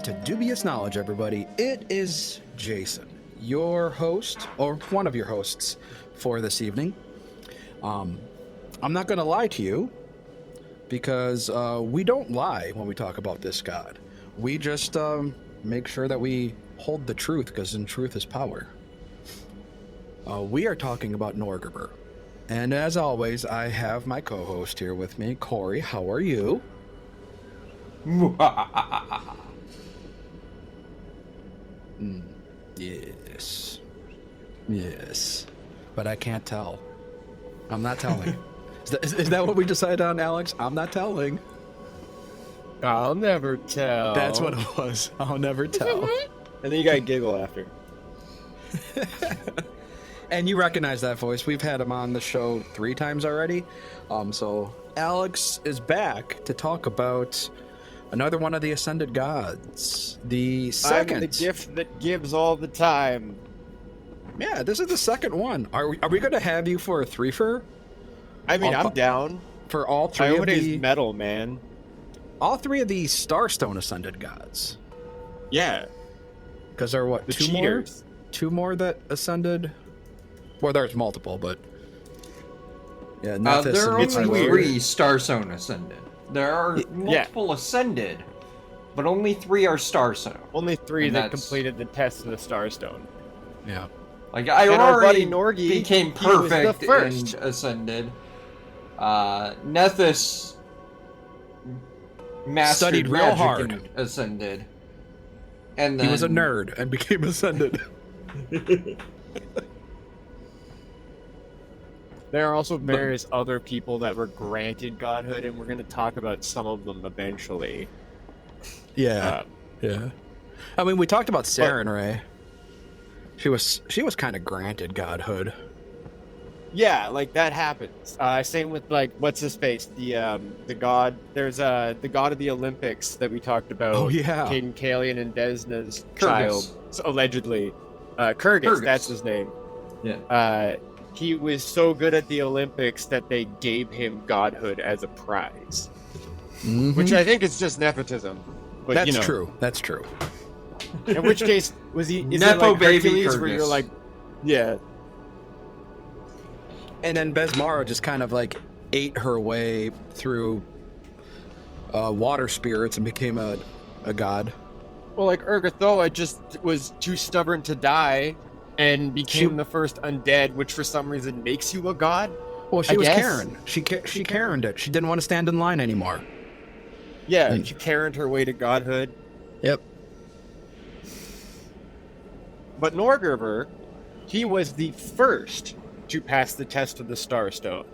to Dubious Knowledge, everybody. It is Jason, your host, or one of your hosts for this evening. I'm not going to lie to you, because we don't lie when we talk about this god. We just make sure that we hold the truth, because in truth is power. We are talking about Norgorber. And as always, I have my co-host here with me, Cori. How are you? Yes. Yes. But I can't tell. I'm not telling. Is that what we decided on, Alex? I'm not telling. I'll never tell. That's what it was. I'll never tell. And then you gotta giggle after. And you recognize that voice. We've had him on the show 3 times already. So Alex is back to talk about another one of the Ascended Gods. The second. I'm the gift that gives all the time. Yeah, this is the second one. Are we going to have you for a threefer? I mean, I'm down. For all 3 of the metal, man. All 3 of the Starstone Ascended Gods. Yeah. Because there are what, the 2 cheaters. more? 2 more that ascended? Well, there's multiple, but yeah, there are only 3 Starstone Ascended. There are multiple Ascended, but only 3 are Starstone. Only 3 that completed the test of the Starstone. Yeah. Like, I already Norgi became perfect and Ascended. Nethys mastered studied real hard and Ascended. And then he was a nerd and became Ascended. There are also various other people that were granted godhood, and we're going to talk about some of them eventually. Yeah, yeah. I mean, we talked about Sarenrae. She was kind of granted godhood. Yeah, like that happens. Same with like what's his face, the god. There's the god of the Olympics that we talked about. Oh yeah, Caden Kalian and Desna's Kyrgyz. child, allegedly. Kyrgyz, that's his name. Yeah. He was so good at the Olympics that they gave him godhood as a prize, which I think is just nepotism. But, that's true. That's true. In which case, was he is Nepo it like baby Hercules, where Kyrgyz. you're like, yeah. And then Besmara just kind of like ate her way through water spirits and became a god. Well, like Urgathoa just was too stubborn to die and became the first undead, which for some reason makes you a god. Well, she was Karen. She Karen'd it. She didn't want to stand in line anymore. Yeah, and she Karen'd her way to godhood. Yep. But Norgorber, he was the first to pass the test of the Starstone,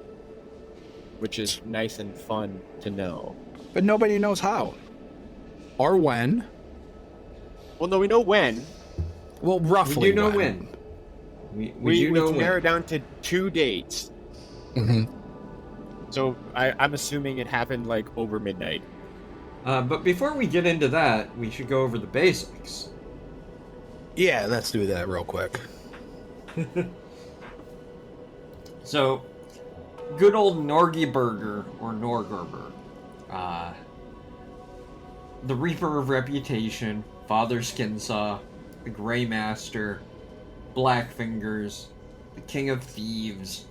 which is nice and fun to know. But nobody knows how. Or when. Well, no, we know when. Well, roughly. We do know when. We do know when. Narrow down to 2 dates. Mm-hmm. So I'm assuming it happened like over midnight. But before we get into that, we should go over the basics. Yeah, let's do that real quick. So, good old Norgorber, or Norgorber. The Reaper of Reputation, Father Skinsaw, the Grey Master, Blackfingers, the King of Thieves.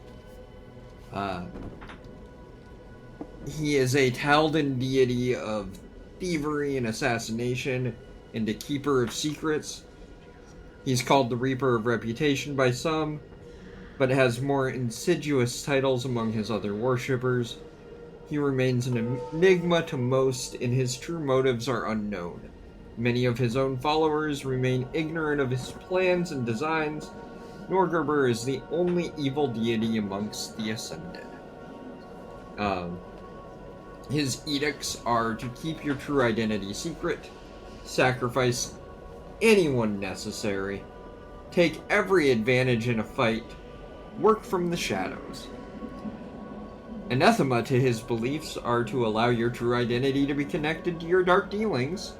He is a Taldan deity of thievery and assassination, and a keeper of secrets. He's called the Reaper of Reputation by some, but has more insidious titles among his other worshippers. He remains an enigma to most, and his true motives are unknown. Many of his own followers remain ignorant of his plans and designs. Norgorber is the only evil deity amongst the Ascended. His edicts are to keep your true identity secret, sacrifice anyone necessary, take every advantage in a fight, work from the shadows. Anathema to his beliefs are to allow your true identity to be connected to your dark dealings,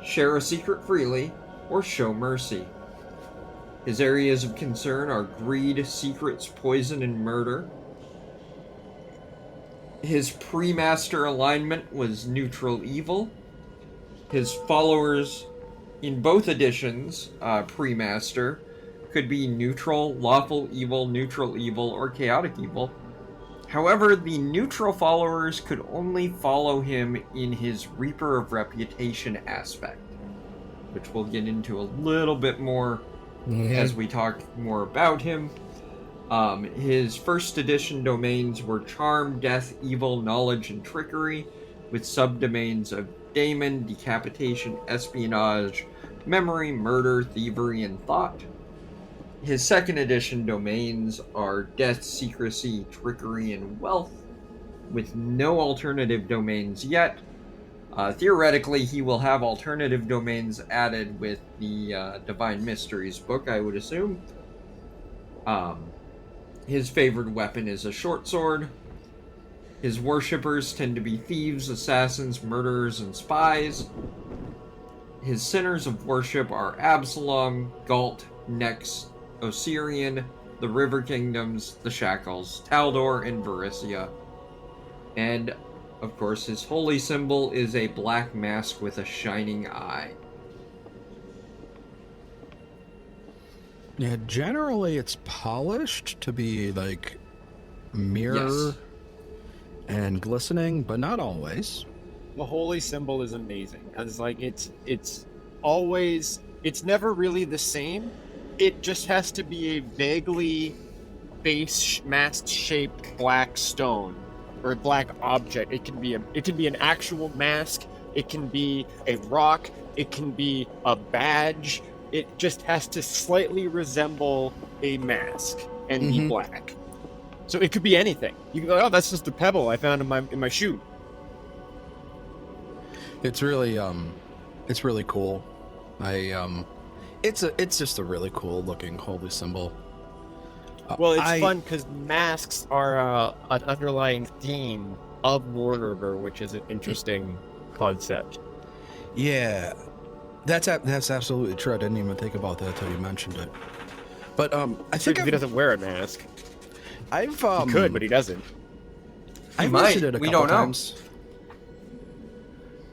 share a secret freely, or show mercy. His areas of concern are greed, secrets, poison, and murder. His pre-master alignment was neutral evil. His followers in both editions, pre-master, could be neutral, lawful evil, or chaotic evil. However, the neutral followers could only follow him in his Reaper of Reputation aspect, which we'll get into a little bit more as we talk more about him. His first edition domains were Charm, Death, Evil, Knowledge, and Trickery, with subdomains of Daemon, Decapitation, Espionage, Memory, Murder, Thievery, and Thought. His second edition domains are Death, Secrecy, Trickery, and Wealth, with no alternative domains yet. Theoretically, he will have alternative domains added with the Divine Mysteries book, I would assume. His favored weapon is a short sword. His worshippers tend to be thieves, assassins, murderers, and spies. His centers of worship are Absalom, Galt, Nex, Osirian, the River Kingdoms, the Shackles, Taldor, and Varisia. And, of course, his holy symbol is a black mask with a shining eye. Yeah, generally it's polished to be like mirror and glistening, but not always. The holy symbol is amazing because like it's always, it's never really the same. It just has to be a vaguely base mask shaped black stone or a black object. It can be an actual mask, it can be a rock, it can be a badge. It just has to slightly resemble a mask and be black. So it could be anything. You can go, oh, that's just a pebble I found in my shoe. It's really cool. It's just a really cool looking holy symbol. Well, it's fun because masks are an underlying theme of Norgorber, which is an interesting concept. Yeah, that's absolutely true. I didn't even think about that until you mentioned it. But I think he doesn't wear a mask. He could, but he doesn't. I've mentioned it a couple times.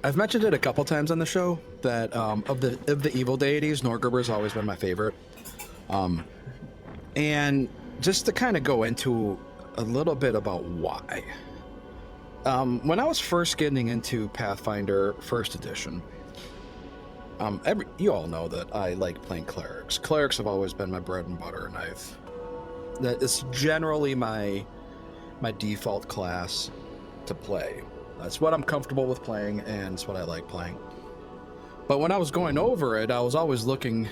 I've mentioned it a couple times on the show that of the evil deities, Norgorber's always been my favorite. And just to kind of go into a little bit about why. When I was first getting into Pathfinder First Edition, you all know that I like playing clerics. Clerics have always been my bread and butter, and that is generally my default class to play. That's what I'm comfortable with playing, and it's what I like playing. But when I was going over it, I was always looking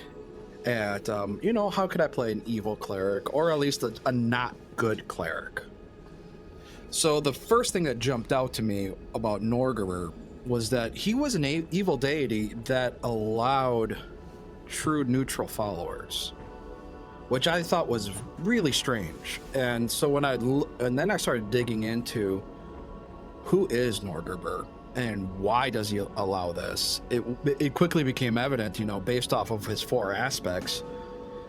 at, how could I play an evil cleric, or at least a not good cleric? So the first thing that jumped out to me about Norgorber was that he was an evil deity that allowed true neutral followers, which I thought was really strange. And so and then I started digging into who is Norgorber and why does he allow this. It quickly became evident, based off of his four aspects,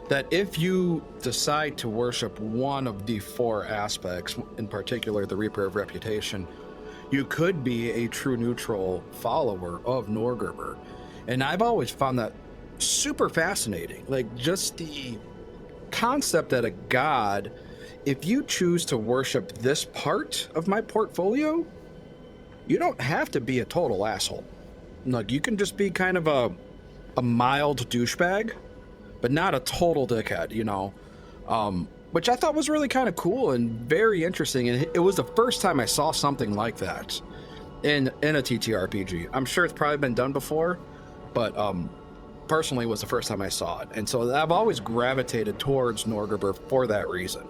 that if you decide to worship one of the four aspects, in particular the Reaper of Reputation, you could be a true neutral follower of Norgorber. And I've always found that super fascinating. Like, just the concept that a god, if you choose to worship this part of my portfolio, you don't have to be a total asshole. Like, you can just be kind of a mild douchebag, but not a total dickhead, which I thought was really kind of cool and very interesting. And it was the first time I saw something like that in a TTRPG. I'm sure it's probably been done before, but personally it was the first time I saw it. And so I've always gravitated towards Norgorber for that reason.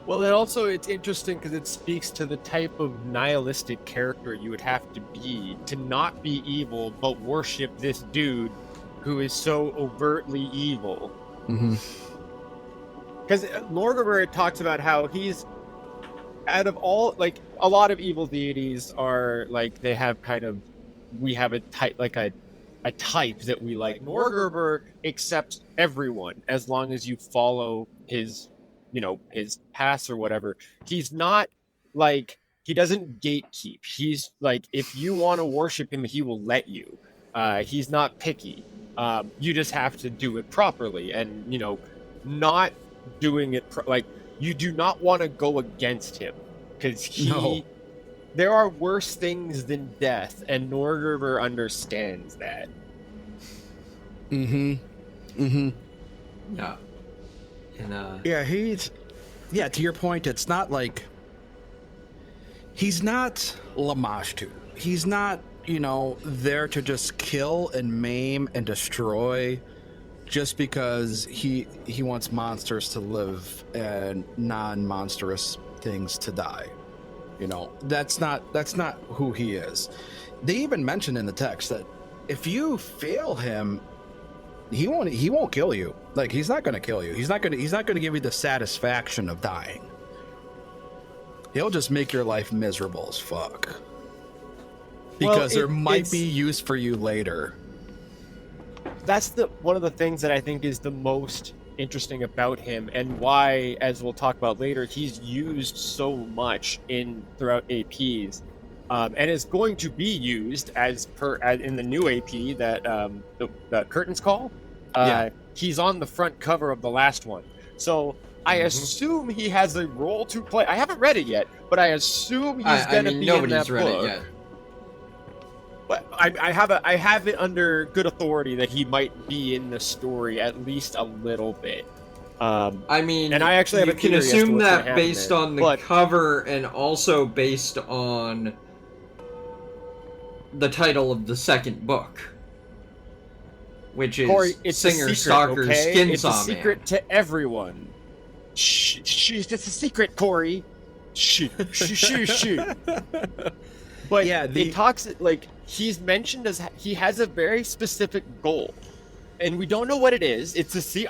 Well, then also it's interesting because it speaks to the type of nihilistic character you would have to be to not be evil, but worship this dude who is so overtly evil. Because Norgorber talks about how he's, out of all, like, a lot of evil deities are, like, they have we have a type, like a type that we like. Norgorber accepts everyone as long as you follow his paths or whatever. He's not, like, he doesn't gatekeep. He's like, if you want to worship him, he will let you. He's not picky. You just have to do it properly, and not doing it like you do not want to go against him because there are worse things than death, and Norgorber understands that. Yeah. And to your point, it's not like he's not Lamashtu. He's not, there to just kill and maim and destroy just because he wants monsters to live and non-monstrous things to die. That's not who he is. They even mentioned in the text that if you fail him, he won't kill you. Like, he's not going to kill you. He's not going to give you the satisfaction of dying. He'll just make your life miserable as fuck. Because there might be use for you later. That's one of the things that I think is the most interesting about him, and why, as we'll talk about later, he's used so much throughout APs, and is going to be used as in the new AP that the Curtains Call. He's on the front cover of the last one, so I assume he has a role to play. I haven't read it yet, but I assume he's going to be in that book. It yet. But I have it under good authority that he might be in the story at least a little bit. And I actually have you can assume that based on the cover and also based on the title of the second book, which is Cori, it's Singer secret, Stalker's okay? Skinsaw It's a secret to everyone. Shh, it's a secret, Cori. Shh. But it talks like he's mentioned as he has a very specific goal, and we don't know what it is.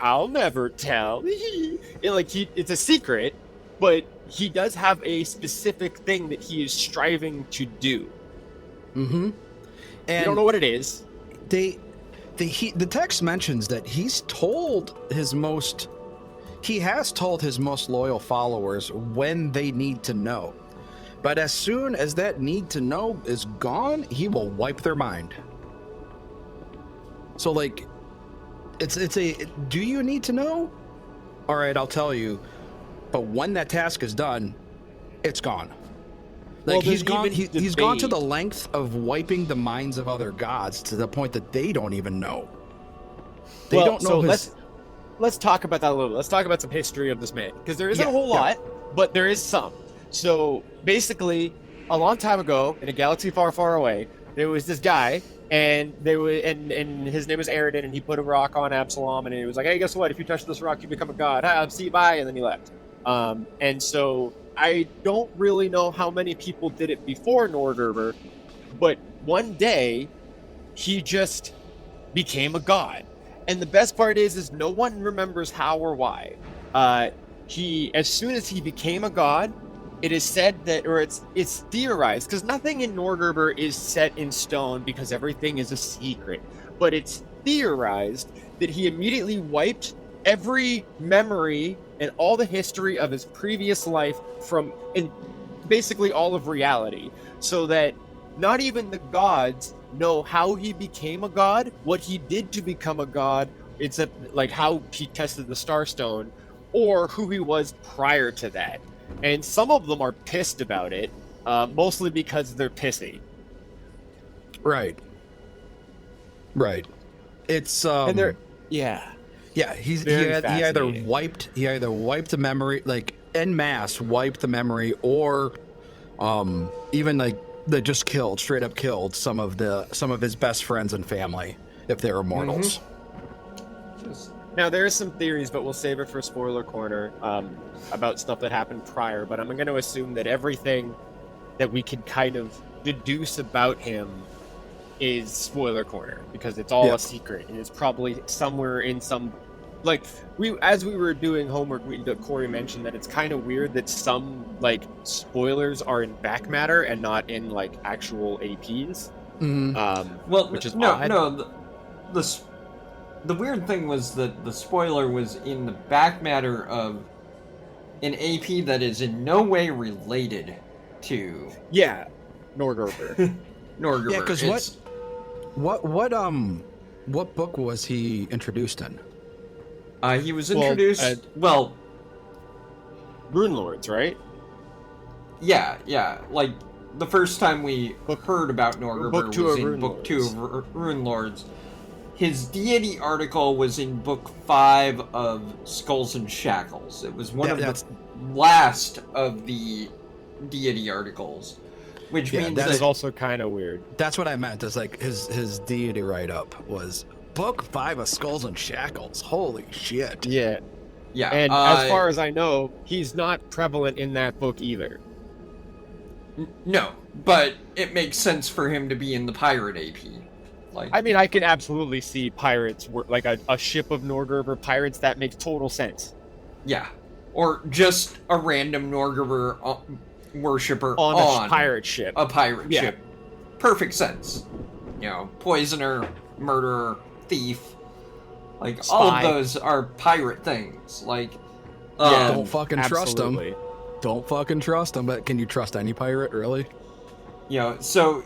I'll never tell. It's a secret, but he does have a specific thing that he is striving to do. Mm-hmm. And we don't know what it is. The text mentions that he has told his most loyal followers when they need to know. But as soon as that need to know is gone, he will wipe their mind. So, like, do you need to know? All right, I'll tell you. But when that task is done, it's gone. Like, he's gone to the length of wiping the minds of other gods to the point that they don't even know. They don't know. Let's talk about that a little bit. Let's talk about some history of this man, because there isn't a whole lot, but there is some. So basically, a long time ago, in a galaxy far, far away, there was this guy, and his name was Aridin, and he put a rock on Absalom, and he was like, "Hey, guess what? If you touch this rock, you become a god. See, bye," and then he left. And so I don't really know how many people did it before Norgorber, but one day he just became a god. And the best part is no one remembers how or why. As soon as he became a god, it is said that, or it's theorized, because nothing in Norgorber is set in stone because everything is a secret, but it's theorized that he immediately wiped every memory and all the history of his previous life from basically all of reality, so that not even the gods know how he became a god, what he did to become a god, like how he tested the Starstone, or who he was prior to that. And some of them are pissed about it, mostly because they're pissy. Right. It's and they're he either wiped the memory, like en masse wiped the memory, or even like they just straight up killed some of his best friends and family if they were mortals. Now, there are some theories, but we'll save it for Spoiler Corner, about stuff that happened prior. But I'm going to assume that everything that we can kind of deduce about him is Spoiler Corner, because it's all a secret, and it's probably somewhere in some... Like, as we were doing homework, Cori mentioned that it's kind of weird that some, like, spoilers are in back matter and not in, like, actual APs. Mm-hmm. Which is odd. No, the weird thing was that the spoiler was in the back matter of an AP that is in no way related to Yeah, Norgorber. Norgorber. Yeah, because what book was he introduced in? He was introduced. Well, Rune Lords, right? yeah. Like the first time we heard about Norgorber Book 2 was of in Rune Book 2 Lords. of Rune Lords. His deity article was in Book 5 of Skulls and Shackles. It was one of the last of the deity articles, which means that is also kind of weird. That's what I meant. Is like his deity write-up was Book 5 of Skulls and Shackles. Holy shit. Yeah. Yeah. And as far as I know, he's not prevalent in that book either. No, but it makes sense for him to be in the pirate AP. Like, I mean, I can absolutely see pirates, like a ship of Norgorber pirates. That makes total sense. Yeah. Or just a random Norgorber worshipper on a pirate ship. A pirate ship. Perfect sense. You know, poisoner, murderer, thief. Like, Spy. all of those are pirate things. Like, don't fucking trust him. Absolutely. Don't fucking trust him. But can you trust any pirate, really? You know, so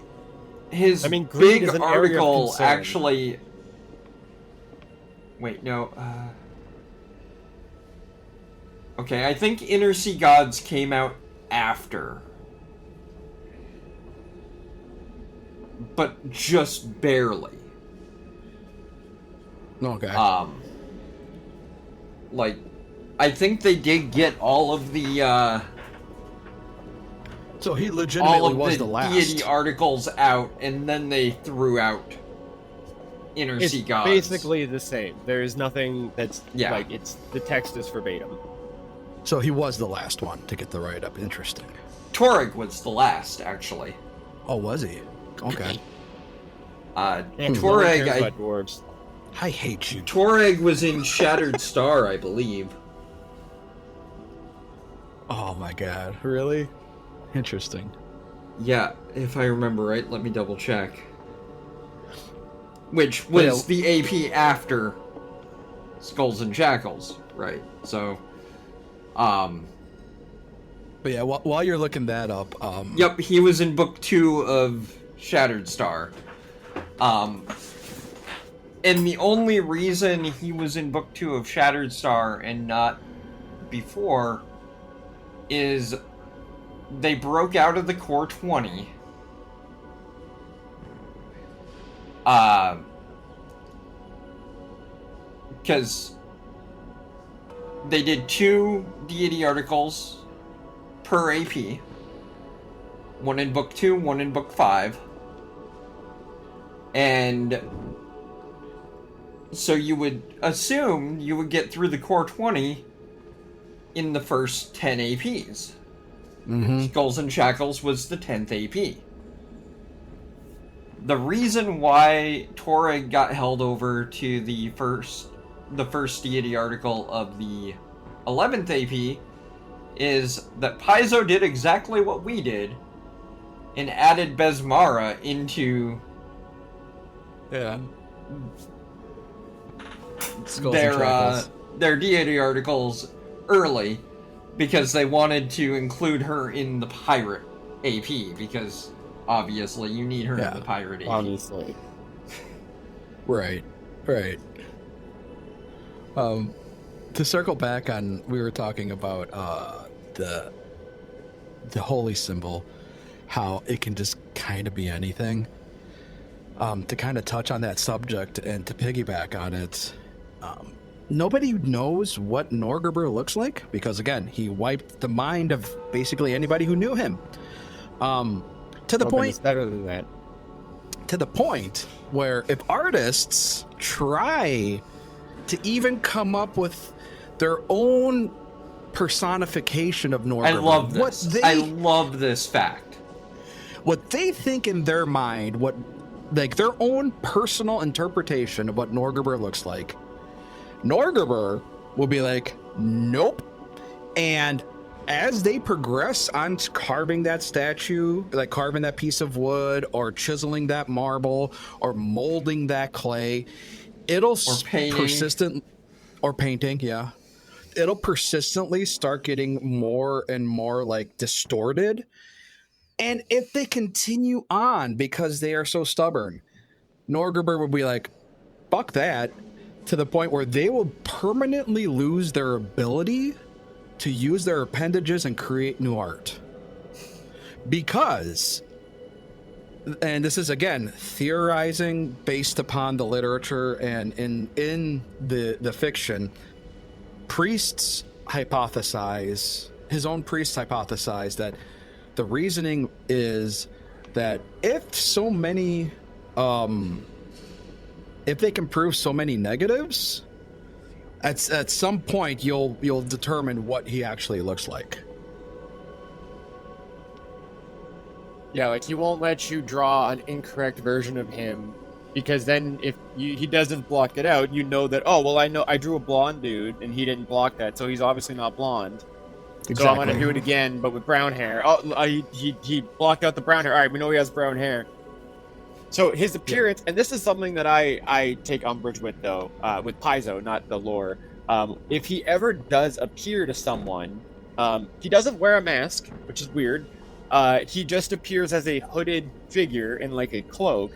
his greed big is an area of article concern. actually... Wait, no. Okay, I think Inner Sea Gods came out after. But just barely. Okay. Like, I think they did get all of the, so he legitimately was the last. deity articles out, and then they threw out Inner It's Sea Gods. basically the same. There is nothing that's Yeah. like the text is verbatim. So he was the last one to get the write-up. Interesting. Toreg was the last, actually. Oh, was he? Okay. Toreg, Dwarves. I hate you. Toreg was in Shattered Star, I believe. Oh my god. Really? Interesting. Yeah, if I remember right. Let me double check. Which was the AP after Skulls and Shackles, right? So, But yeah, while you're looking that up, yep, he was in Book 2 of Shattered Star. And the only reason he was in Book 2 of Shattered Star and not before is they broke out of the Core 20. Because they did 2 deity articles per AP. One in Book 2, one in Book 5. And so you would assume you would get through the Core 20 in the first 10 APs. mm-hmm. Skulls and Shackles was the 10th AP. The reason why Toreg got held over to the first deity article of the 11th AP is that Paizo did exactly what we did and added Besmara into their deity articles early because they wanted to include her in the pirate AP because obviously you need her in the pirate AP. Obviously. Right. To circle back on, we were talking about the holy symbol, how it can just kind of be anything. To kind of touch on that subject and to piggyback on it, nobody knows what Norgorber looks like because, again, he wiped the mind of basically anybody who knew him. To the point, It's better than that. to the point where if artists try to even come up with their own personification of Norgorber, I love this. I love this fact. What they think in their mind, what like their own personal interpretation of what Norgorber looks like, Norgorber will be like, nope. And as they progress on carving that statue, like carving that piece of wood or chiseling that marble or molding that clay, it'll persistent or painting, yeah. It'll persistently start getting more and more like distorted And if they continue on because they are so stubborn, Norgorber will be like, fuck that, to the point where they will permanently lose their ability to use their appendages and create new art. Because, and this is again theorizing based upon the literature and in the fiction, priests hypothesize, his own priests hypothesize that the reasoning is that if so many, if they can prove so many negatives, at some point you'll determine what he actually looks like. Yeah, like he won't let you draw an incorrect version of him, because then if he doesn't block it out, you know that, oh, well, I drew a blonde dude and he didn't block that, so he's obviously not blonde. Exactly. So I'm gonna do it again, but with brown hair. Oh, he blocked out the brown hair. All right, we know he has brown hair. So his appearance, and this is something that I take umbrage with, though, with Paizo, not the lore. If he ever does appear to someone, he doesn't wear a mask, which is weird. He just appears as a hooded figure in like a cloak,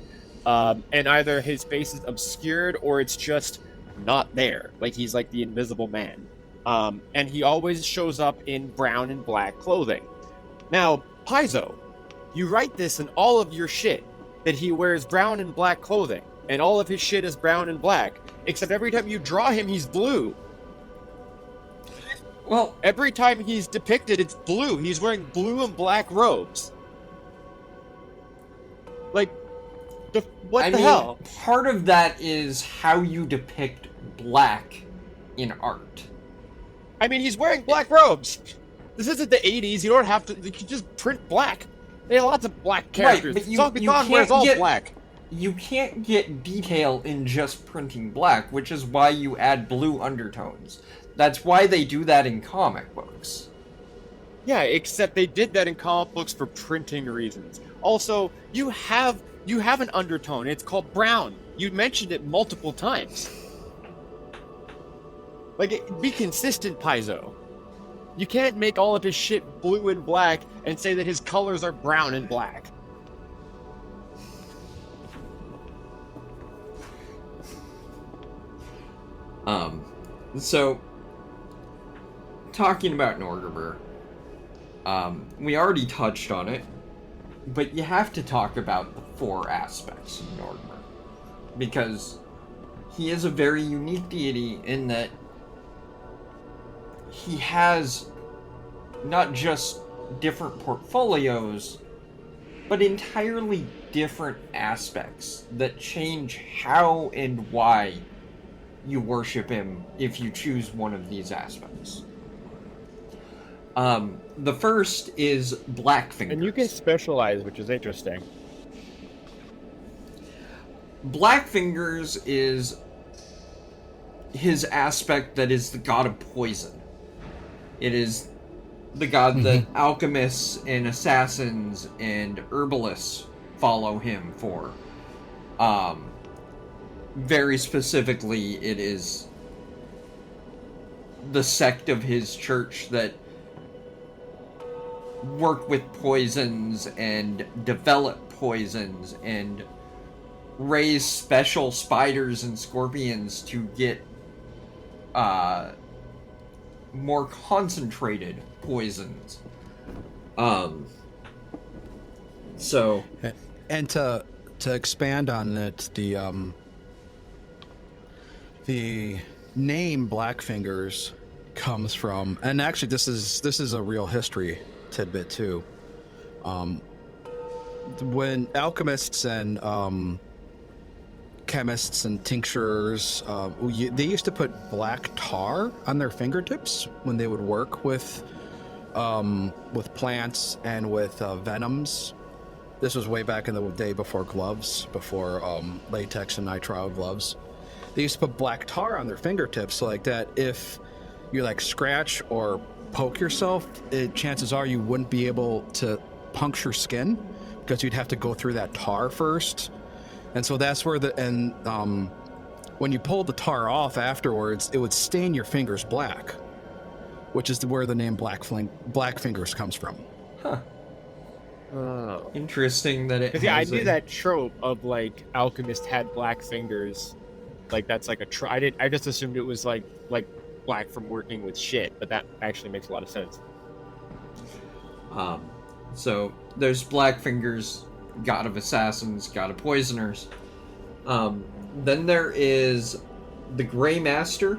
and either his face is obscured or it's just not there. Like he's like the Invisible Man. And he always shows up in brown and black clothing. Now, Paizo, you write this in all of your shit, that he wears brown and black clothing, and all of his shit is brown and black, except every time you draw him, he's blue. Well, every time he's depicted, it's blue. He's wearing blue and black robes. Like, what the hell? Part of that is how you depict black in art. I mean, he's wearing black robes. This isn't the 80s. You don't have to... You can just print black. There are lots of black characters. Right, but Donkey Kong wears all black. You can't get detail in just printing black, which is why you add blue undertones. That's why they do that in comic books. Yeah, except they did that in comic books for printing reasons. Also, you have an undertone. It's called brown. You mentioned it multiple times. Like, be consistent, Paizo. You can't make all of his shit blue and black and say that his colors are brown and black. So, talking about Norgorber, we already touched on it, but you have to talk about the 4 aspects of Norgorber, because he is a very unique deity in that he has not just different portfolios, but entirely different aspects that change how and why you worship him if you choose one of these aspects. The first is Blackfingers. And you can specialize, which is interesting. Blackfingers is his aspect that is the god of poison. It is the god that alchemists and assassins and herbalists follow him for. Very specifically, it is the sect of his church that work with poisons and develop poisons and raise special spiders and scorpions to get more concentrated poisons. So, and to expand on it, the name Blackfingers comes from, and actually this is a real history tidbit too. When alchemists and chemists and tincturers, they used to put black tar on their fingertips when they would work with plants and with venoms. This was way back in the day before gloves, before latex and nitrile gloves. They used to put black tar on their fingertips so like that if you like scratch or poke yourself, chances are you wouldn't be able to puncture skin because you'd have to go through that tar first. And so that's where when you pulled the tar off afterwards, it would stain your fingers black, which is where the name Blackfingers comes from. Huh. Oh. Interesting that it Because yeah, I has knew a- that trope of like alchemist had black fingers, like that's like a I just assumed it was like black from working with shit, but that actually makes a lot of sense. So there's Blackfingers, god of assassins, god of poisoners. Then there is the Grey Master,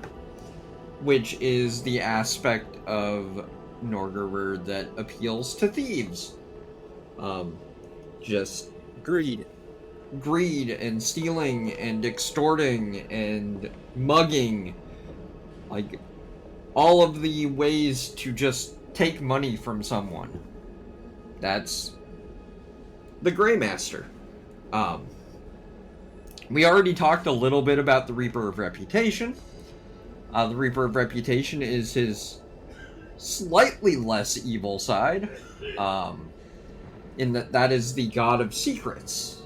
which is the aspect of Norgorber that appeals to thieves. Just Greed. greed and stealing and extorting and mugging. Like, all of the ways to just take money from someone. That's the Grey Master. We already talked a little bit about the Reaper of Reputation. The Reaper of Reputation is his slightly less evil side, in that is the god of secrets,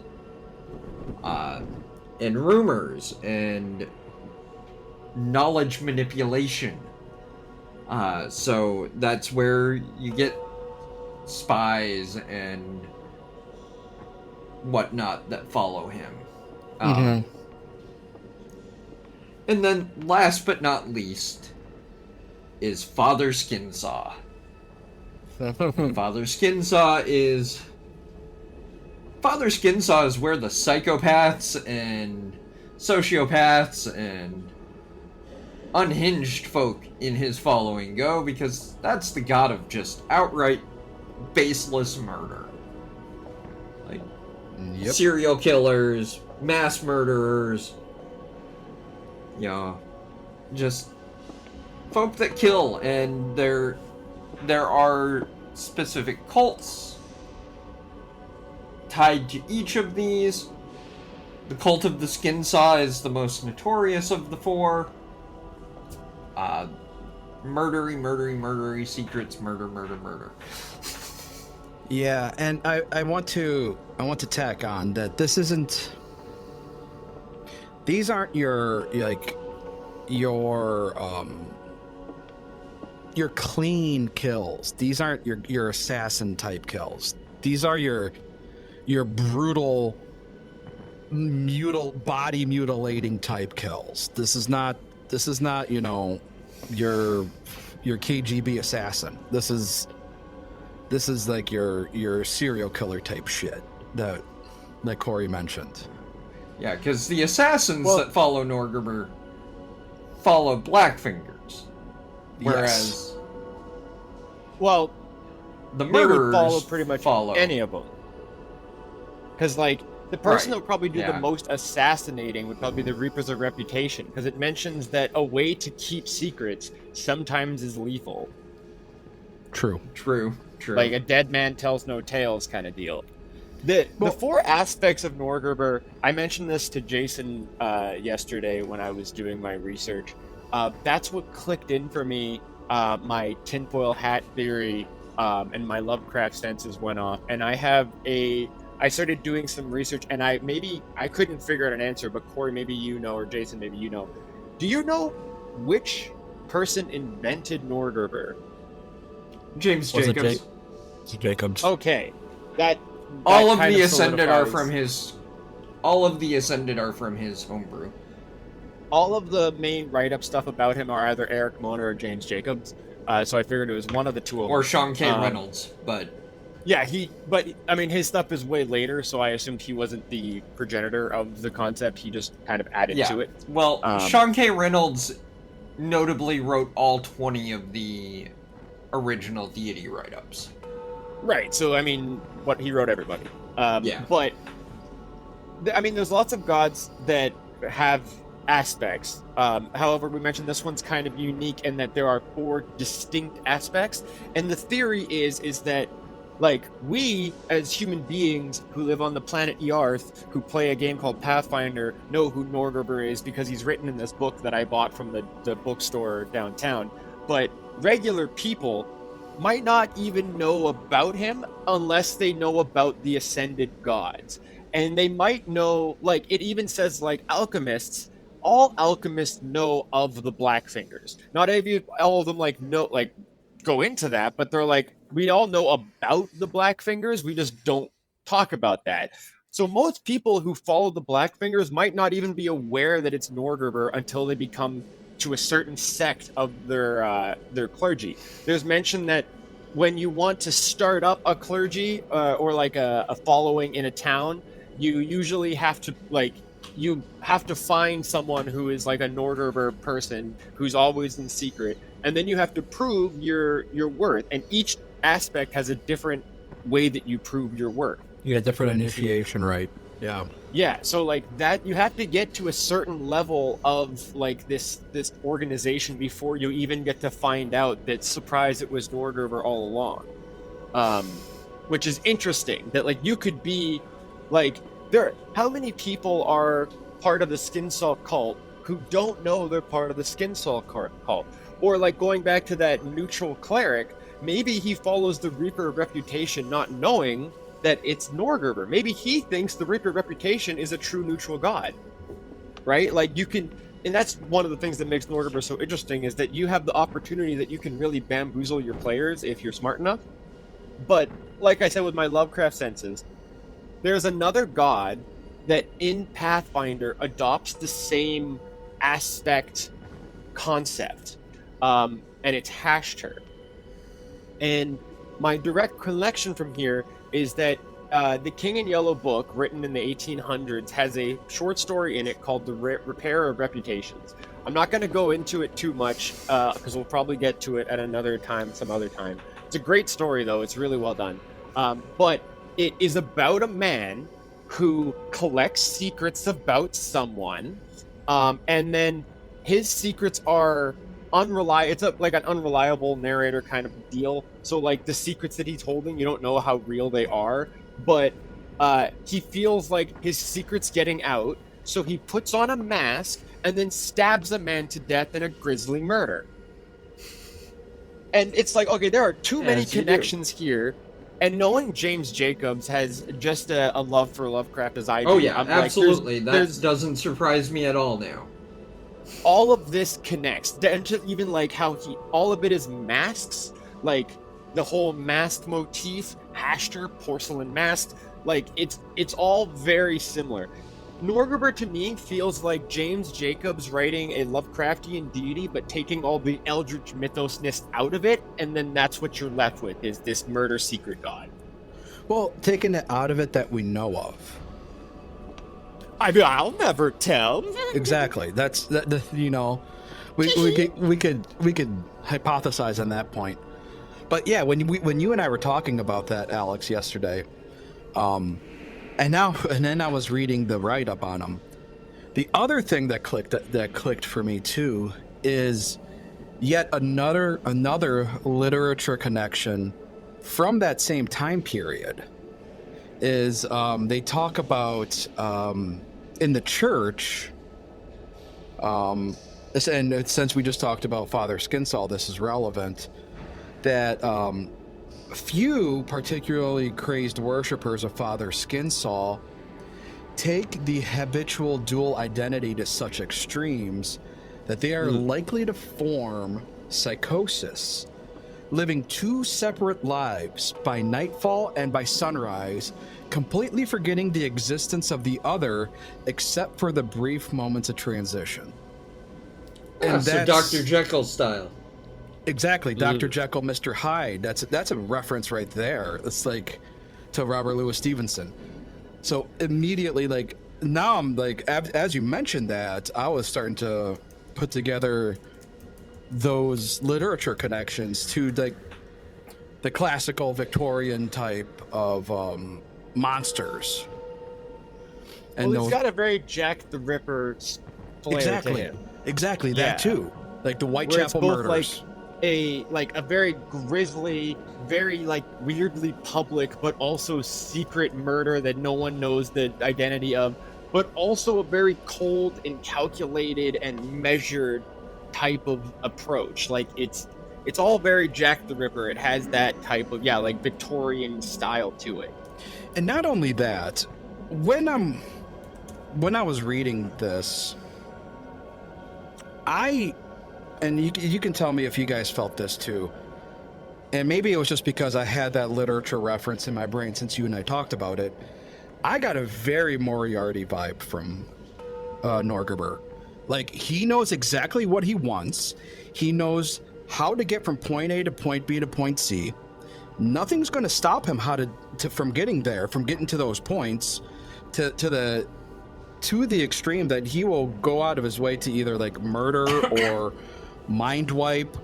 and rumors, and knowledge manipulation. So that's where you get spies and whatnot that follow him. And then, last but not least, is Father Skinsaw. Father Skinsaw is where the psychopaths and sociopaths and unhinged folk in his following go, because that's the god of just outright baseless murder. Like, serial killers, mass murderers, just folk that kill, and there are specific cults tied to each of these. The cult of the Skinsaw is the most notorious of the four. Murdery secrets, murder. Yeah, and I want to tack on that these aren't your clean kills. These aren't your assassin type kills. These are your brutal body mutilating type kills. This is not your KGB assassin. This is like your serial killer type shit that Cori mentioned. Yeah, because the assassins that follow Norgorber follow Blackfingers, whereas the murderers would follow pretty much follow any of them. Because the person that would probably do Yeah. the most assassinating would probably be the Reapers of Reputation, because it mentions that a way to keep secrets sometimes is lethal. True. Like a dead man tells no tales kind of deal. The four aspects of Norgorber, I mentioned this to Jason yesterday when I was doing my research. That's what clicked in for me. My tinfoil hat theory and my Lovecraft senses went off, and I started doing some research, and I couldn't figure out an answer, but Cori, maybe you know, or Jason, maybe you know. Do you know which person invented Norgorber? James Jacobs. Jacobs. Okay, that All of kind the Ascended are solidifies- from his homebrew. All of the main write-up stuff about him are either Eric Mona or James Jacobs. So I figured it was one of the two of them. Or Sean K. Reynolds, but... Yeah, his stuff is way later, so I assumed he wasn't the progenitor of the concept. He just kind of added to it. Well, Sean K. Reynolds notably wrote all 20 of the original deity write-ups. Right, so he wrote everybody. Yeah. But, there's lots of gods that have aspects. However, we mentioned this one's kind of unique in that there are four distinct aspects, and the theory is that we, as human beings who live on the planet Yarth, who play a game called Pathfinder, know who Norgorber is because he's written in this book that I bought from the bookstore downtown. But regular people might not even know about him unless they know about the ascended gods. And they might know, it even says, alchemists, all alchemists know of the Blackfingers. Not all of them, know, go into that, but they're we all know about the Blackfingers. We just don't talk about that. So most people who follow the Blackfingers might not even be aware that it's Norgorber until they become to a certain sect of their clergy. There's mention that when you want to start up a clergy or like a following in a town, you usually have to find someone who is like a Norgorber person who's always in secret, and then you have to prove your worth. And each aspect has a different way that you prove your worth. You got different initiation, right? Yeah. Yeah, so like that, you have to get to a certain level of like this organization before you even get to find out that surprise it was Norgorber all along. Which is interesting that like you could be like how many people are part of the Skinsaw cult who don't know they're part of the Skinsaw cult? Or like going back to that neutral cleric, maybe he follows the Reaper of Reputation not knowing that it's Norgorber. Maybe he thinks the Reaper of Reputation is a true neutral god, right? Like you can, and that's one of the things that makes Norgorber so interesting, is that you have the opportunity that you can really bamboozle your players if you're smart enough. But like I said with my Lovecraft senses, there's another god that in Pathfinder adopts the same aspect concept, and it's Hashter. And my direct collection from here is that the King in Yellow book, written in the 1800s, has a short story in it called The Repair of Reputations. I'm not going to go into it too much because we'll probably get to it at another time, some other time. It's a great story, though. It's really well done. But it is about a man who collects secrets about someone, and then his secrets are unreliable. It's like an unreliable narrator kind of deal. So like the secrets that he's holding, you don't know how real they are, but he feels like his secret's getting out, so he puts on a mask and then stabs a man to death in a grisly murder. And it's like, okay, there are too many connections here. And knowing James Jacobs has just a love for Lovecraft as I do. Oh yeah, I'm absolutely. Like, that doesn't surprise me at all now. All of this connects, and just even like how all of it is masks, like the whole mask motif, Hashter, porcelain mask, like it's all very similar. Norgorber to me feels like James Jacobs writing a Lovecraftian deity, but taking all the eldritch mythosness out of it, and then that's what you're left with, is this murder secret god. Well, taking it out of it that we know of. I mean, I'll never tell. Exactly. That's that. You know, we could hypothesize on that point. But yeah, when you and I were talking about that, Alex, yesterday, and then I was reading the write-up on him. The other thing that clicked for me too is yet another literature connection from that same time period. Is they talk about in the church, and since we just talked about Father Skinsaw, this is relevant, that few particularly crazed worshippers of Father Skinsaw take the habitual dual identity to such extremes that they are likely to form psychosis, living two separate lives by nightfall and by sunrise, completely forgetting the existence of the other except for the brief moments of transition. Yeah, And so Dr. Jekyll style. Exactly, Dr. Jekyll, Mr. Hyde. That's a reference right there. It's like to Robert Louis Stevenson. So immediately, like now, I'm like, as you mentioned that, I was starting to put together those literature connections to the classical Victorian type of monsters. And well, it's got a very Jack the Ripper flair to him. Exactly, that too. Like the Whitechapel murders. Like a very grisly, very like weirdly public, but also secret murder that no one knows the identity of, but also a very cold and calculated and measured type of approach. Like it's all very Jack the Ripper. It has that type of like Victorian style to it. And not only that, when I was reading this, and you can tell me if you guys felt this too. and maybe it was just because I had that literature reference in my brain since you and I talked about it, I got a very Moriarty vibe from Norgorber. Like, he knows exactly what he wants. He knows how to get from point A to point B to point C. Nothing's going to stop him from getting there, from getting to those points, to the extreme that he will go out of his way to either like murder or mind wipe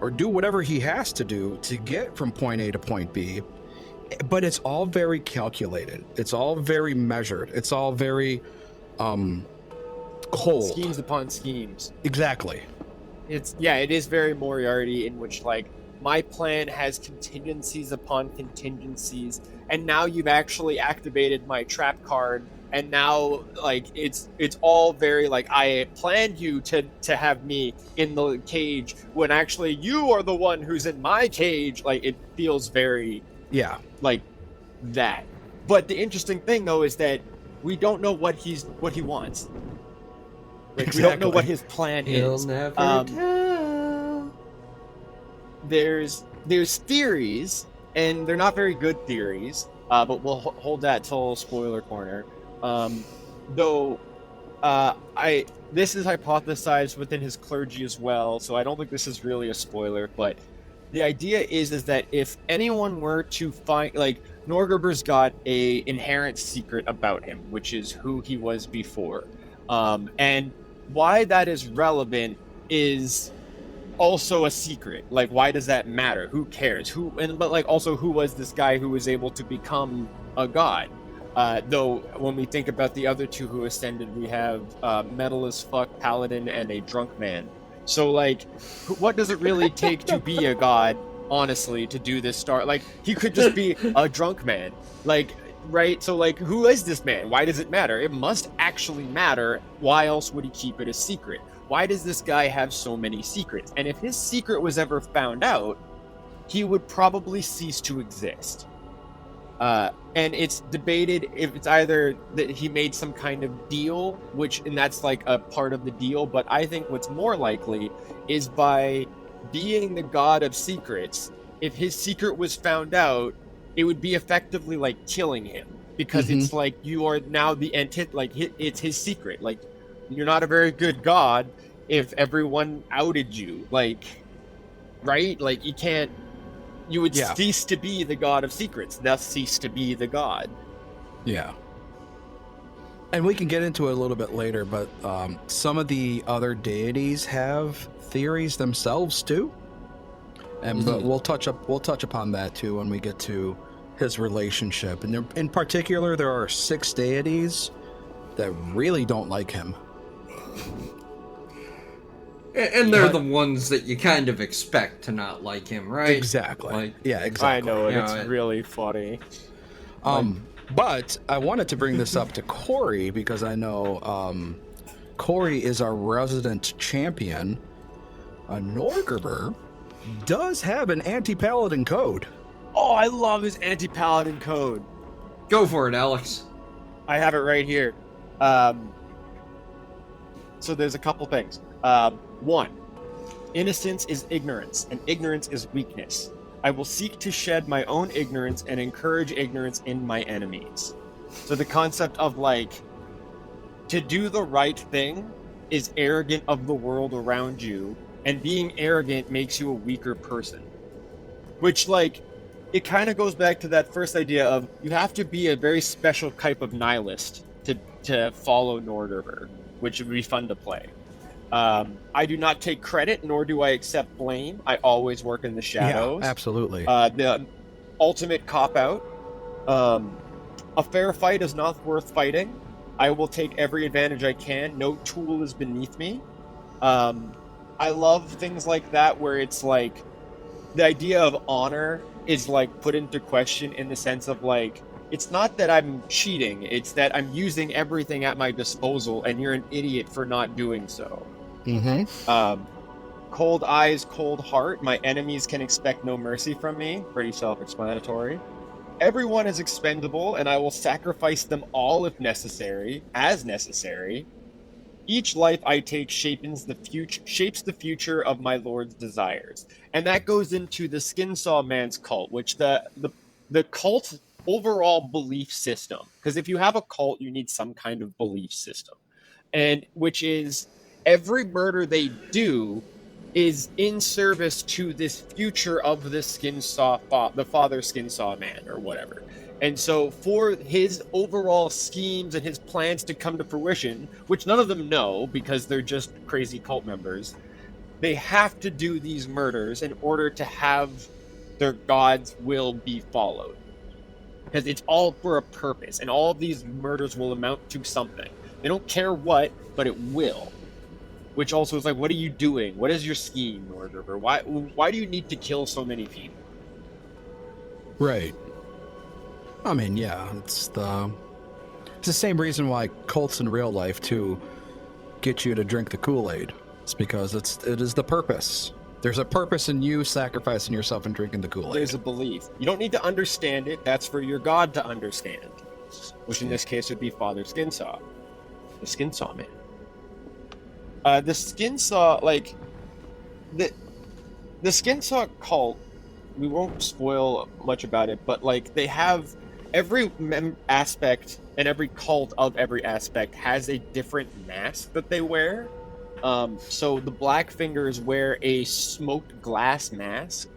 or do whatever he has to do to get from point A to point B. But it's all very calculated. It's all very measured. It's all very cold. Schemes upon schemes. Exactly. It is very Moriarty, in which like my plan has contingencies upon contingencies, and now you've actually activated my trap card, and now like it's all very like I planned you to have me in the cage when actually you are the one who's in my cage. Like, it feels very like that. But the interesting thing though is that we don't know what he wants. Like, exactly. We don't know what his plan He'll is. never tell. There's theories, and they're not very good theories, but we'll hold that till spoiler corner. Though this is hypothesized within his clergy as well, so I don't think this is really a spoiler, but the idea is that if anyone were to find, like, Norgorber's got a inherent secret about him, which is who he was before. And why that is relevant is also a secret. Like, why does that matter? Who cares? But like, also, who was this guy who was able to become a god? Though when we think about the other two who ascended, we have metal as fuck paladin and a drunk man. So like, what does it really take to be a god, honestly, to do this like, he could just be a drunk man, like, right? So like, who is this man? Why does it matter? It must actually matter. Why else would he keep it a secret? Why does this guy have so many secrets? And if his secret was ever found out, he would probably cease to exist. And it's debated if it's either that he made some kind of deal, and that's like a part of the deal, but I think what's more likely is by being the god of secrets, if his secret was found out, it would be effectively like killing him, because it's like you are now the it's his secret. Like, you're not a very good god if everyone outed you, like, right? Like, you would cease to be the god of secrets, thus cease to be the god. Yeah. And we can get into it a little bit later, but some of the other deities have theories themselves too. And but we'll touch upon that too when we get to his relationship. And in particular, there are 6 deities that really don't like him. And they're the ones that you kind of expect to not like him, right? Exactly. Like, yeah, exactly. I know, and it's really funny. But I wanted to bring this up to Cori because I know Cori is our resident champion. Norgorber does have an anti-paladin code. Oh, I love his anti-paladin code. Go for it, Alex. I have it right here. So there's a couple things. 1, innocence is ignorance, and ignorance is weakness. I will seek to shed my own ignorance and encourage ignorance in my enemies. So the concept of, like, to do the right thing is arrogant of the world around you, and being arrogant makes you a weaker person. Which, like, it kind of goes back to that first idea of you have to be a very special type of nihilist to follow Norgorber, which would be fun to play. I do not take credit, nor do I accept blame. I always work in the shadows. Yeah, absolutely. The ultimate cop-out. A fair fight is not worth fighting. I will take every advantage I can. No tool is beneath me. I love things like that, where it's like the idea of honor is like put into question in the sense of like, it's not that I'm cheating, it's that I'm using everything at my disposal and you're an idiot for not doing so. Cold eyes, cold heart. My enemies can expect no mercy from me. Pretty self-explanatory. Everyone is expendable, and I will sacrifice them all if necessary, as necessary. Each life I take shapes the future of my lord's desires. And that goes into the Skinsaw Man's cult, which the cult overall belief system. Because if you have a cult, you need some kind of belief system. And which is every murder they do is in service to this future of the the father Skinsaw Man or whatever. And so for his overall schemes and his plans to come to fruition, which none of them know because they're just crazy cult members, they have to do these murders in order to have their god's will be followed. Because it's all for a purpose, and all of these murders will amount to something. They don't care what, but it will. Which also is like, what are you doing? What is your scheme, Norgorber? Why do you need to kill so many people? Right. I mean, yeah, it's the same reason why cults in real life too get you to drink the Kool-Aid. It's because it is the purpose. There's a purpose in you sacrificing yourself and drinking the Kool-Aid. There's a belief. You don't need to understand it. That's for your god to understand. Which in this case would be Father Skinsaw. The Skinsaw Man. The Skinsaw, like... The Skinsaw cult, we won't spoil much about it, but like they have... Every aspect and every cult of every aspect has a different mask that they wear. So the Blackfingers wear a smoked glass mask.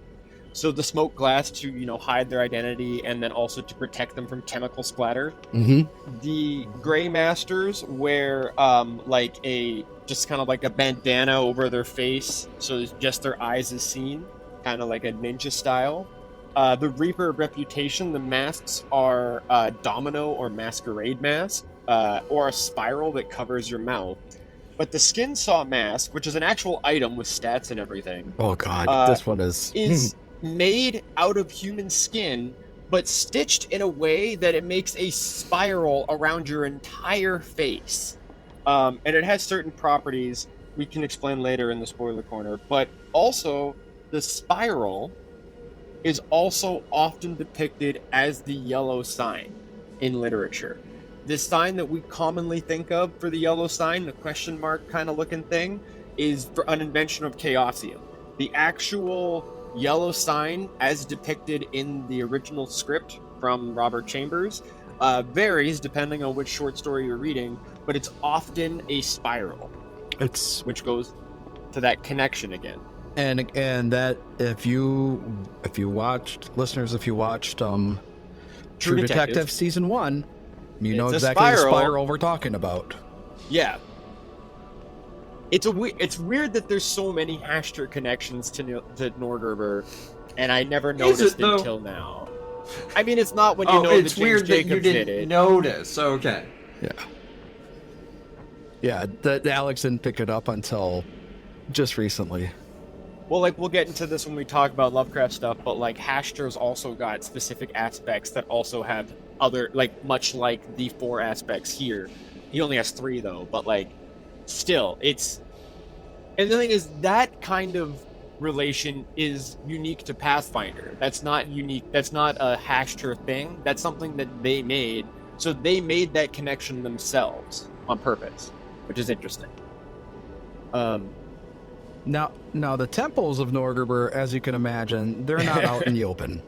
So the smoked glass to, hide their identity and then also to protect them from chemical splatter. Mm-hmm. The Grey Masters wear just kind of like a bandana over their face, so just their eyes is seen, kind of like a ninja style. The Reaper of Reputation, the masks are domino or masquerade mask, or a spiral that covers your mouth. But the Skinsaw mask, which is an actual item with stats and everything. Oh god, this one is made out of human skin, but stitched in a way that it makes a spiral around your entire face. And it has certain properties we can explain later in the spoiler corner. But also, the spiral is also often depicted as the yellow sign in literature. This sign that we commonly think of for the yellow sign, the question mark kind of looking thing, is for an invention of Chaosium. The actual yellow sign, as depicted in the original script from Robert Chambers, varies depending on which short story you're reading, but it's often a spiral. Which goes to that connection again. And that if you watched True Detective Season 1, you know exactly the spiral we're talking about. Yeah. It's weird that there's so many Hashter connections to Norgorber, and I never noticed it until now. I mean, it's not when you know it's that weird James Jacobs that you didn't notice. Okay. Yeah, that Alex didn't pick it up until just recently. Well, like, we'll get into this when we talk about Lovecraft stuff, but, like, Hashter's also got specific aspects that also have other, like, much like the 4 aspects here. He only has 3, though, but, like, still, it's... And the thing is, that kind of relation is unique to Pathfinder. That's not unique, that's not a Hashter thing. That's something that they made. So they made that connection themselves on purpose, which is interesting. Now the temples of Norgorber, as you can imagine, they're not out in the open.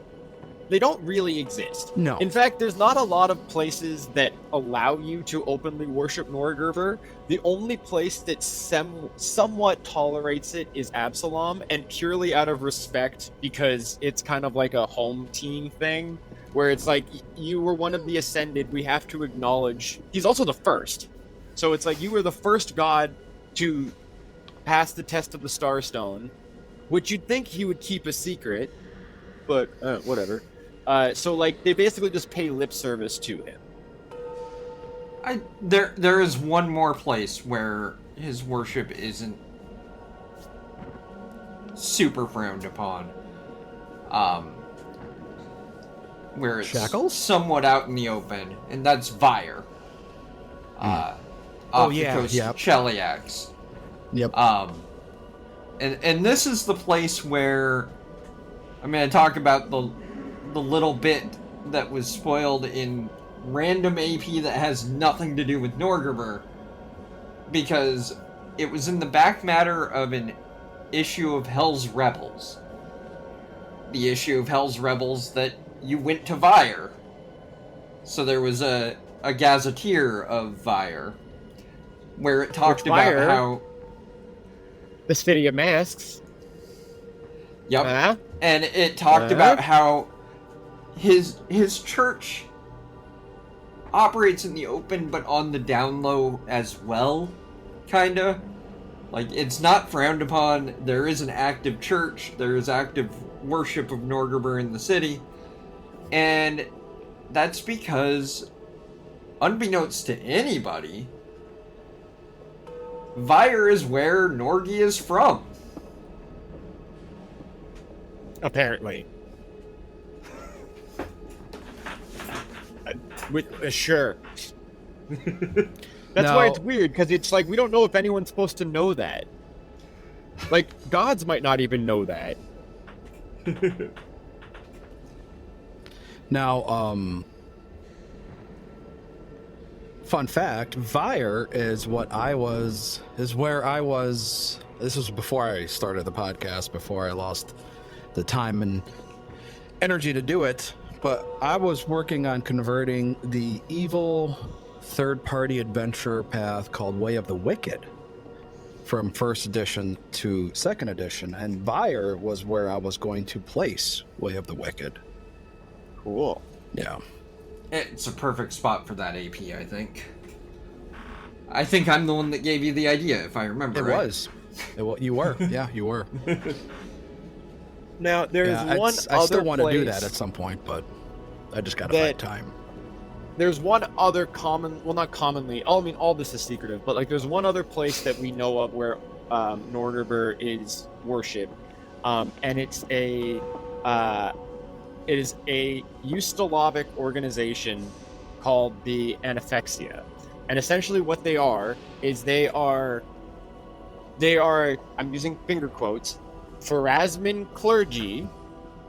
They don't really exist. No. In fact, there's not a lot of places that allow you to openly worship Norgorber. The only place that somewhat tolerates it is Absalom, and purely out of respect, because it's kind of like a home team thing, where it's like, you were one of the Ascended, we have to acknowledge... He's also the first. So it's like, you were the first god to pass the test of the Starstone, which you'd think he would keep a secret, but whatever. So like they basically just pay lip service to him. There is one more place where his worship isn't super frowned upon. Where it's Shackles? somewhat out in the open, and that's Vire. Off the coast of Cheliax. Yep. And this is the place where I'm going to talk about the little bit that was spoiled in random AP that has nothing to do with Norgorber, because it was in the back matter of an issue of Hell's Rebels. The issue of Hell's Rebels that you went to Vyre. So there was a gazetteer of Vyre where it talked about how... The City of Masks. Yep. And it talked about how his church operates in the open, but on the down low as well, kinda. Like, it's not frowned upon. There is an active church. There is active worship of Norgorber in the city. And that's because, unbeknownst to anybody, Vyre is where Norgi is from. Apparently. Sure. That's why it's weird, because it's like, we don't know if anyone's supposed to know that. Like, gods might not even know that. Now, fun fact, Vyre is where I was, this was before I started the podcast, before I lost the time and energy to do it, but I was working on converting the evil third-party adventure path called Way of the Wicked from first edition to second edition, and Vyre was where I was going to place Way of the Wicked. Cool. Yeah. It's a perfect spot for that AP, I think. I think I'm the one that gave you the idea, if I remember right. You were. Yeah, you were. Now, there's one other I still want to do place that at some point, but I just gotta find time. There's one other not commonly, I mean, all this is secretive, but like there's one other place that we know of where Norgorber is worshipped, and it is a Ustalavic organization called the Anaphexia. And essentially what they are, I'm using finger quotes, Pharasman clergy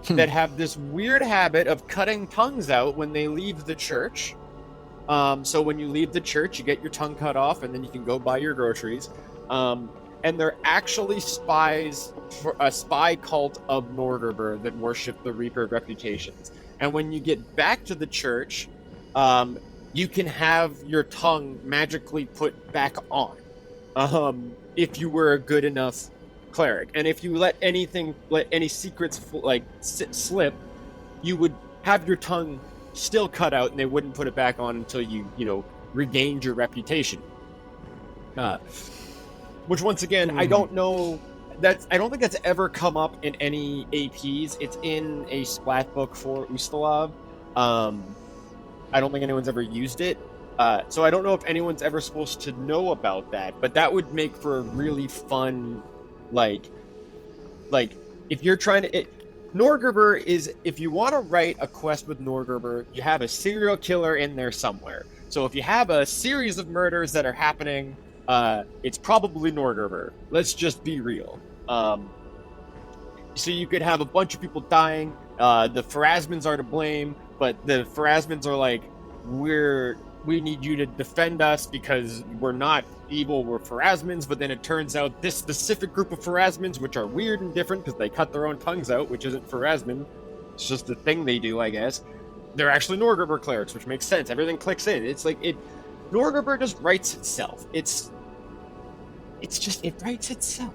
that have this weird habit of cutting tongues out when they leave the church. So when you leave the church, you get your tongue cut off, and then you can go buy your groceries. And they're actually spies for a spy cult of Norgorber that worship the Reaper of Reputations. And when you get back to the church, you can have your tongue magically put back on, if you were a good enough cleric. And if you let any secrets slip, you would have your tongue still cut out, and they wouldn't put it back on until you regained your reputation. Which, once again, I don't think that's ever come up in any APs. It's in a splat book for Ustalav. I don't think anyone's ever used it. So I don't know if anyone's ever supposed to know about that, but that would make for a really fun, like if you're trying to... Norgorber is, if you want to write a quest with Norgorber, you have a serial killer in there somewhere. So if you have a series of murders that are happening, it's probably Norgorber. Let's just be real. So you could have a bunch of people dying. The Pharasmans are to blame, but the Pharasmans are like, we need you to defend us because we're not evil, we're Pharasmans. But then it turns out this specific group of Pharasmans, which are weird and different because they cut their own tongues out, which isn't Pharasman, it's just a thing they do, I guess. They're actually Norgorber clerics, which makes sense. Everything clicks in. It's like Norgorber just writes itself. It writes itself.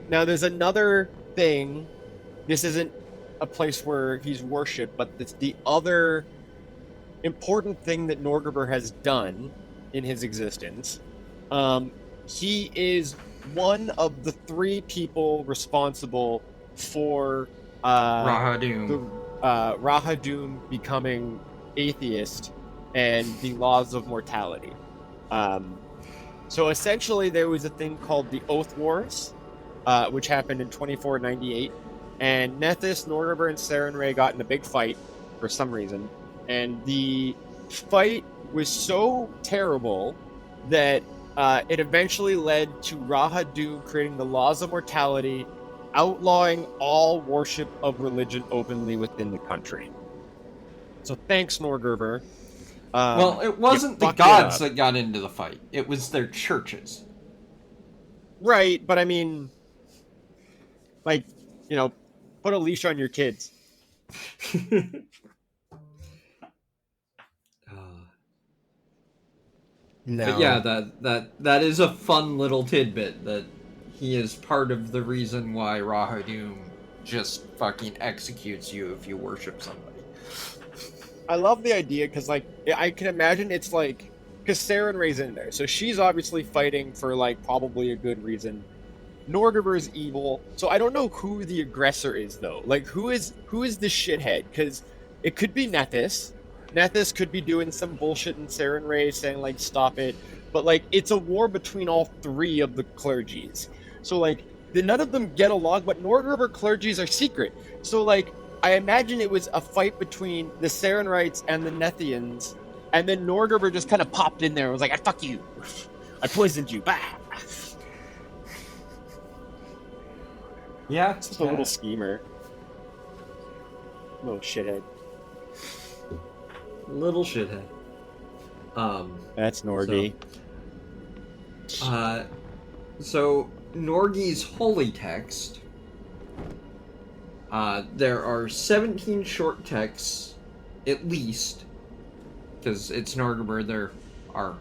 Now there's another thing. This isn't a place where he's worshipped, but it's the other important thing that Norgorber has done in his existence. He is one of the 3 people responsible for Rahadum becoming atheist and the laws of mortality. So essentially there was a thing called the Oath Wars, which happened in 2498. And Nethys, Norgorber, and Sarenrae got in a big fight for some reason. And the fight was so terrible that it eventually led to Rahadum creating the laws of mortality, outlawing all worship of religion openly within the country. So thanks, Norgorber. Well, it wasn't the fucked gods it up. that got into the fight. It was their churches. Right, but I mean, like, you know, put a leash on your kids. No. But yeah, that is a fun little tidbit that he is part of the reason why Rahadoom just fucking executes you if you worship somebody. I love the idea because, like, I can imagine it's like, because Saren Ray's in there, so she's obviously fighting for, like, probably a good reason. Norgorber is evil, so I don't know who the aggressor is, though. Like, who is the shithead? Because it could be Nethys. Nethys could be doing some bullshit in Saren Ray saying, like, stop it. But, like, it's a war between all three of the clergies. So, like, none of them get along, but Norgorber clergies are secret. So, like, I imagine it was a fight between the Sarenites and the Nethians, and then Norgorber just kind of popped in there and was like, fuck you. I poisoned you. Bah! Yeah, Just a little schemer. Little shithead. little shithead. That's Norgi. So Norgi's holy text. There are 17 short texts, at least, because it's Norgorber. There are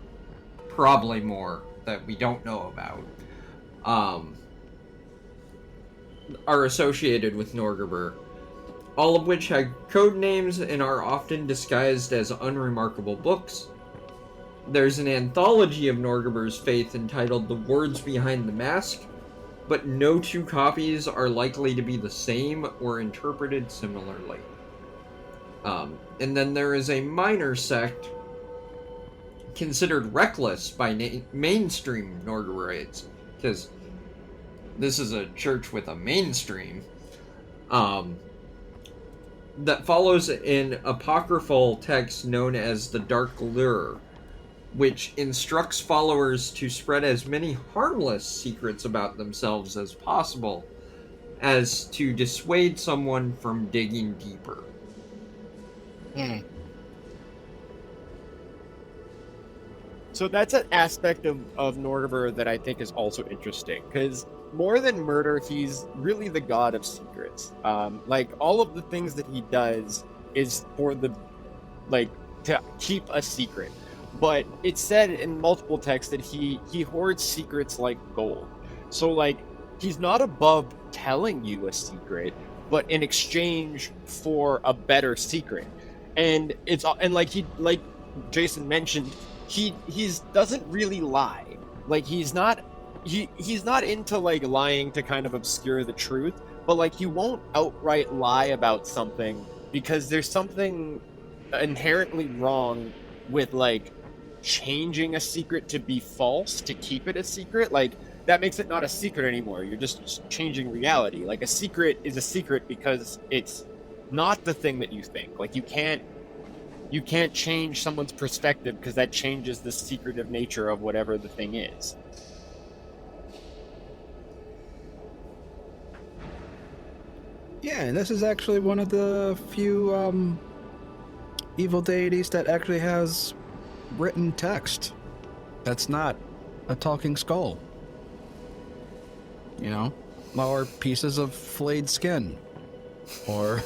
probably more that we don't know about. Are associated with Norgorber, all of which have code names and are often disguised as unremarkable books. There's an anthology of Norgorber's faith entitled The Words Behind the Mask, but no two copies are likely to be the same or interpreted similarly. And then there is a minor sect considered reckless by mainstream Norgorberites, because this is a church with a mainstream, that follows an apocryphal text known as the Dark Lure, which instructs followers to spread as many harmless secrets about themselves as possible, as to dissuade someone from digging deeper. So that's an aspect of Norgorber that I think is also interesting, because more than murder, he's really the god of secrets. Like, all of the things that he does is for the, like, to keep a secret. But it's said in multiple texts that he hoards secrets like gold. So, like, he's not above telling you a secret, but in exchange for a better secret. And like Jason mentioned, he doesn't really lie. Like, he's not into, like, lying to kind of obscure the truth, but, like, he won't outright lie about something because there's something inherently wrong with, like, changing a secret to be false to keep it a secret. Like, that makes it not a secret anymore. You're just changing reality. Like, a secret is a secret because it's not the thing that you think. Like, you can't change someone's perspective because that changes the secretive nature of whatever the thing is. Yeah, and this is actually one of the few evil deities that actually has written text. That's not a talking skull. You know? Or pieces of flayed skin. Or...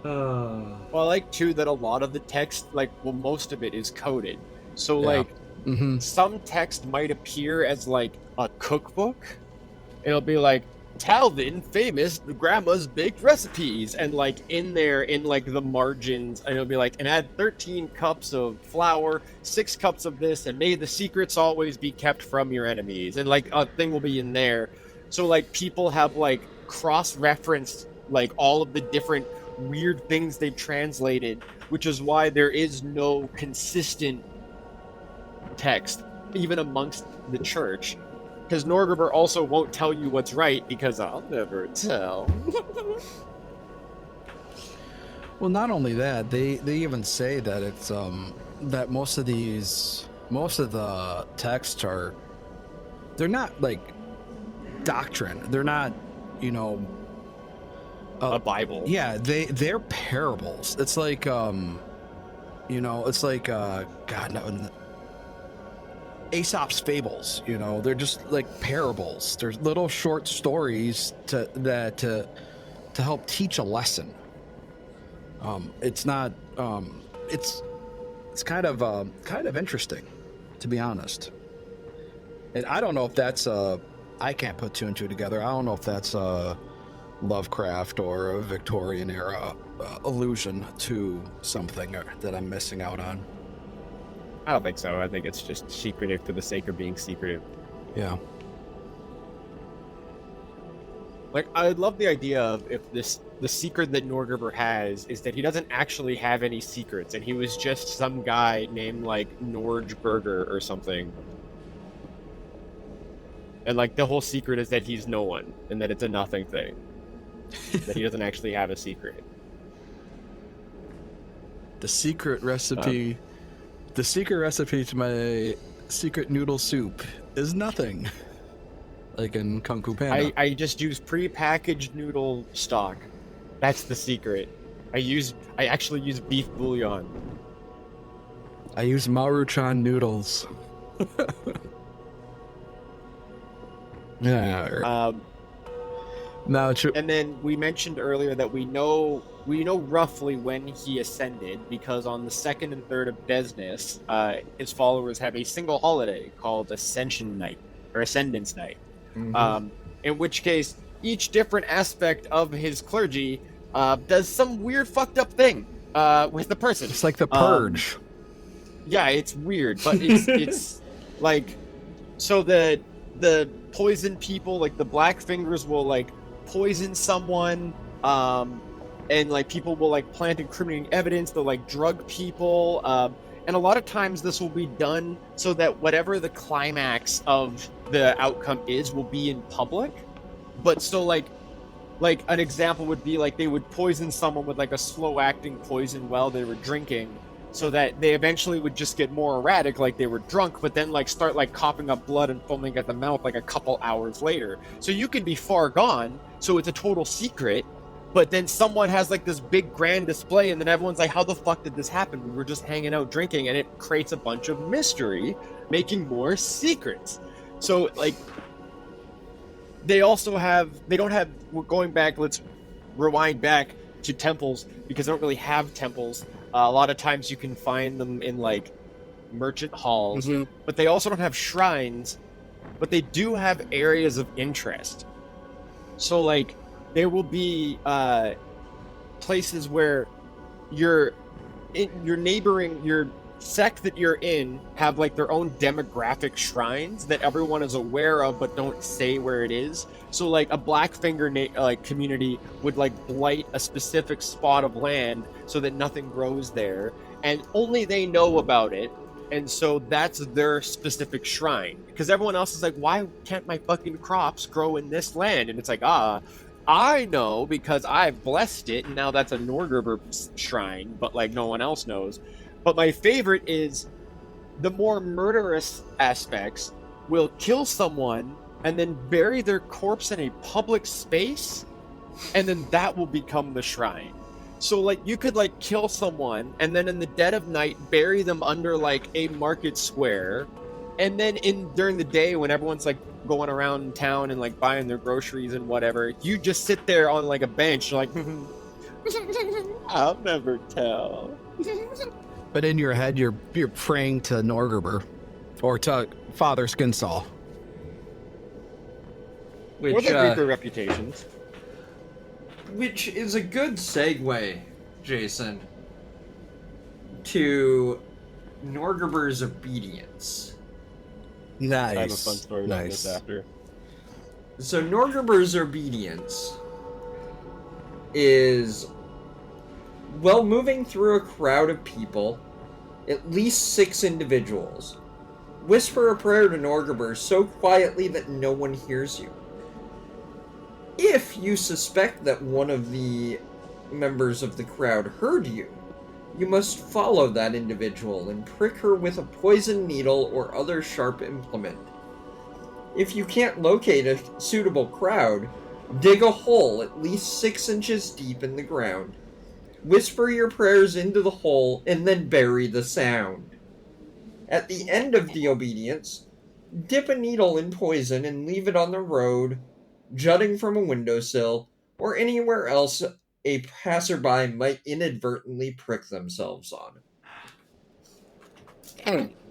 Well, I like, too, that a lot of the text, like, well, most of it is coded. So, Yeah. like, Mm-hmm. some text might appear as, like, a cookbook. It'll be like, Talvin, famous grandma's baked recipes, and, like, in there, in, like, the margins, and it'll be like, and add 13 cups of flour, 6 cups of this, and may the secrets always be kept from your enemies, and, like, a thing will be in there. So, like, people have, like, cross-referenced, like, all of the different weird things they've translated, which is why there is no consistent text, even amongst the church. Because Norgorber also won't tell you what's right, because I'll never tell. Well, not only that, they even say that it's that most of the texts they're not like doctrine. They're not, you know, a Bible. Yeah, they're parables. It's like it's like God no, Aesop's fables. They're just like parables. There's little short stories to help teach a lesson. It's not. It's kind of interesting, to be honest. And I don't know if that's I can't put two and two together. I don't know if that's Lovecraft or a Victorian era allusion to something that I'm missing out on. I don't think so. I think it's just secretive for the sake of being secretive. Yeah. Like, I love the idea of if the secret that Norgorber has is that he doesn't actually have any secrets, and he was just some guy named, like, Norgorber or something. And, like, the whole secret is that he's no one, and that it's a nothing thing. That he doesn't actually have a secret. The secret recipe to my secret noodle soup is nothing. Like in Kung Fu Panda. I just use pre-packaged noodle stock. That's the secret. I actually use beef bouillon. I use Maruchan noodles. Yeah. Now, and then we mentioned earlier that we know roughly when he ascended, because on the 2nd and 3rd of Desnus, his followers have a single holiday called Ascension Night or Ascendance Night. Mm-hmm. In which case, each different aspect of his clergy does some weird fucked up thing with the person. It's like the Purge. Yeah, it's weird, but it's like, so the poison people, like the Blackfingers, will like poison someone, and like people will like plant incriminating evidence. They'll like drug people, and a lot of times this will be done so that whatever the climax of the outcome is will be in public. But so like an example would be like they would poison someone with like a slow acting poison while they were drinking, so that they eventually would just get more erratic, like they were drunk, but then like start like coughing up blood and foaming at the mouth like a couple hours later. So you could be far gone, so it's a total secret, but then someone has like this big grand display, and then everyone's like, how the fuck did this happen? We were just hanging out drinking, and it creates a bunch of mystery, making more secrets. So like they don't have going back, let's rewind back to temples, because they don't really have temples. A lot of times you can find them in like merchant halls, mm-hmm. But they also don't have shrines, but they do have areas of interest. So like there will be places where your sect that you're in have like their own demographic shrines that everyone is aware of but don't say where it is. So like a Blackfinger community would like blight a specific spot of land so that nothing grows there, and only they know about it, and so that's their specific shrine, because everyone else is like, why can't my fucking crops grow in this land? And it's like, I know because I've blessed it, and now that's a Norgorber shrine, but like no one else knows. But my favorite is the more murderous aspects will kill someone and then bury their corpse in a public space, and then that will become the shrine. So like you could like kill someone and then in the dead of night bury them under like a market square, and then during the day when everyone's like going around town and like buying their groceries and whatever, you just sit there on like a bench like I'll never tell. But in your head, you're praying to Norgorber or to Father Skinsaw. Or the Reaper reputations. Which is a good segue, Jason, to Norgorber's obedience. Nice. I have a fun story about this after. So Norgorber's obedience is, while moving through a crowd of people, at least 6 individuals, whisper a prayer to Norgorber so quietly that no one hears you. If you suspect that one of the members of the crowd heard you, you must follow that individual and prick her with a poison needle or other sharp implement. If you can't locate a suitable crowd, Dig a hole at least 6 inches deep in the ground. Whisper your prayers into the hole and then bury the sound. At the end of the obedience, dip a needle in poison and leave it on the road, jutting from a windowsill, or anywhere else a passerby might inadvertently prick themselves on.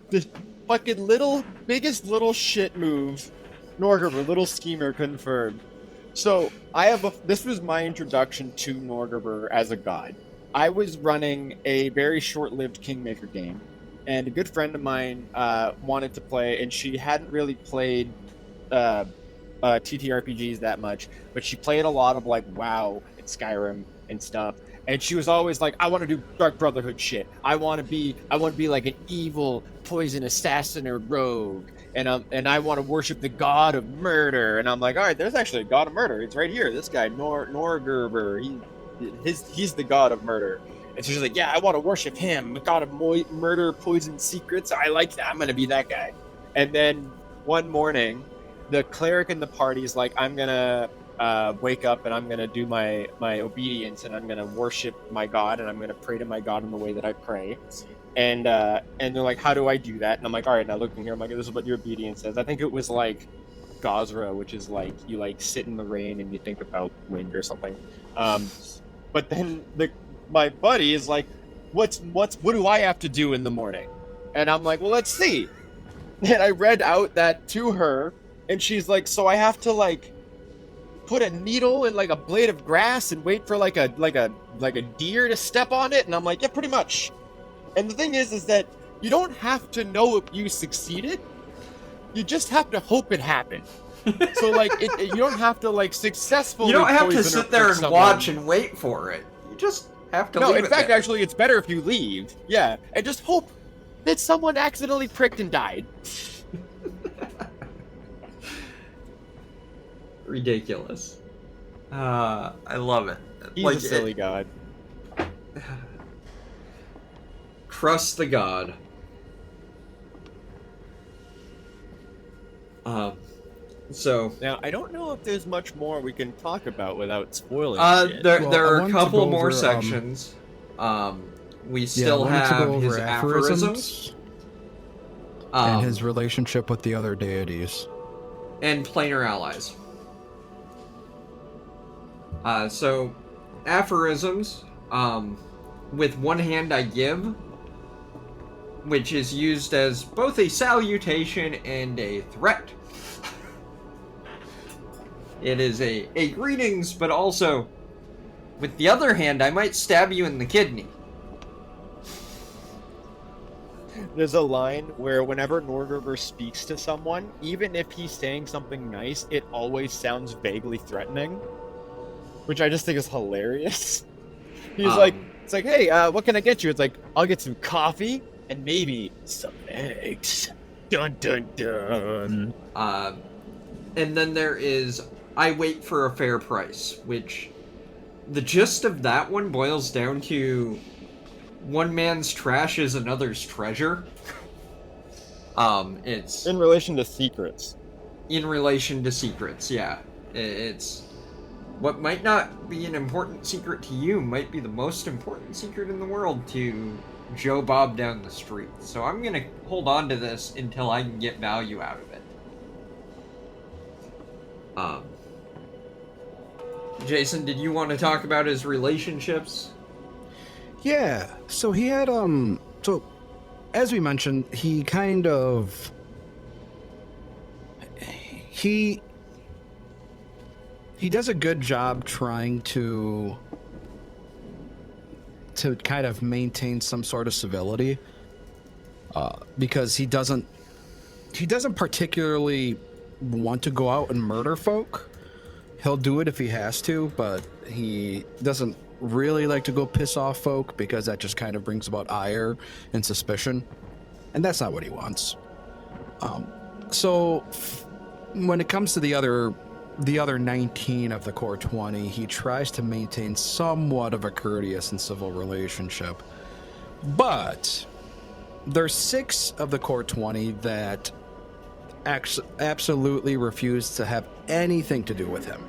The fucking biggest little shit move. Norgorber, little schemer confirmed. So, this was my introduction to Norgorber as a god. I was running a very short-lived Kingmaker game, and a good friend of mine wanted to play, and she hadn't really played TTRPGs that much, but she played a lot of like WoW and Skyrim and stuff. And she was always like, I want to do Dark Brotherhood shit. I want to be like an evil poison assassin or rogue. And I want to worship the god of murder. And I'm like, all right, there's actually a god of murder. It's right here. This guy, Norgorber. He's the god of murder. And so she's like, yeah, I want to worship him. The god of murder, poison, secrets. I like that. I'm going to be that guy. And then one morning, the cleric in the party is like, I'm going to wake up and I'm going to do my obedience and I'm going to worship my god and I'm going to pray to my god in the way that I pray. And they're like, how do I do that? And I'm like, all right, now look in here. I'm like, this is what your obedience says. I think it was like Gozra, which is like, you like sit in the rain and you think about wind or something. But then my buddy is like, what do I have to do in the morning? And I'm like, well, let's see. And I read out that to her and she's like, so I have to like put a needle in like a blade of grass and wait for like a deer to step on it? And I'm like, yeah, pretty much. And the thing is that you don't have to know if you succeeded. You just have to hope it happened. So like, you don't have to like successfully. You don't have to sit there and someone. watch and wait for it. You just have to. No, in fact, actually, it's better if you leave. Yeah, and just hope that someone accidentally pricked and died. Ridiculous. I love it. He's like, a silly god. Trust the god. So now I don't know if there's much more we can talk about without spoiling shit. There are a couple more sections. We still have his aphorisms. And his relationship with the other deities. And planar allies. So, aphorisms, with one hand I give, which is used as both a salutation and a threat. It is a greetings, but also, with the other hand, I might stab you in the kidney. There's a line where whenever Norgorber speaks to someone, even if he's saying something nice, it always sounds vaguely threatening, which I just think is hilarious. He's like, it's like, hey, what can I get you? It's like, I'll get some coffee and maybe some eggs. Dun dun dun. And then there is, I wait for a fair price, which the gist of that one boils down to one man's trash is another's treasure. It's in relation to secrets. In relation to secrets, yeah. It's what might not be an important secret to you might be the most important secret in the world to Joe Bob down the street. So I'm gonna hold on to this until I can get value out of it. Jason, did you want to talk about his relationships? Yeah, so he had, so, as we mentioned, he kind of, he does a good job trying to kind of maintain some sort of civility, because he doesn't particularly want to go out and murder folk. He'll do it if he has to, but he doesn't really like to go piss off folk because that just kind of brings about ire and suspicion, and that's not what he wants. So when it comes to the other 19 of the core 20, he tries to maintain somewhat of a courteous and civil relationship, but there's 6 of the core 20 that absolutely refuse to have anything to do with him.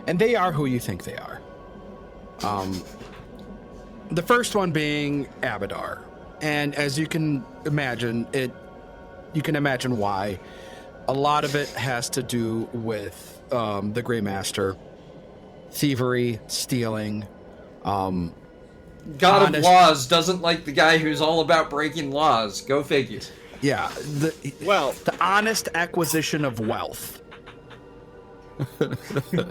And they are who you think they are. The first one being Abadar. And as you can imagine, you can imagine why. A lot of it has to do with the Grey Master, thievery, stealing. God of laws doesn't like the guy who's all about breaking laws. Go figure. Yeah, the honest acquisition of wealth.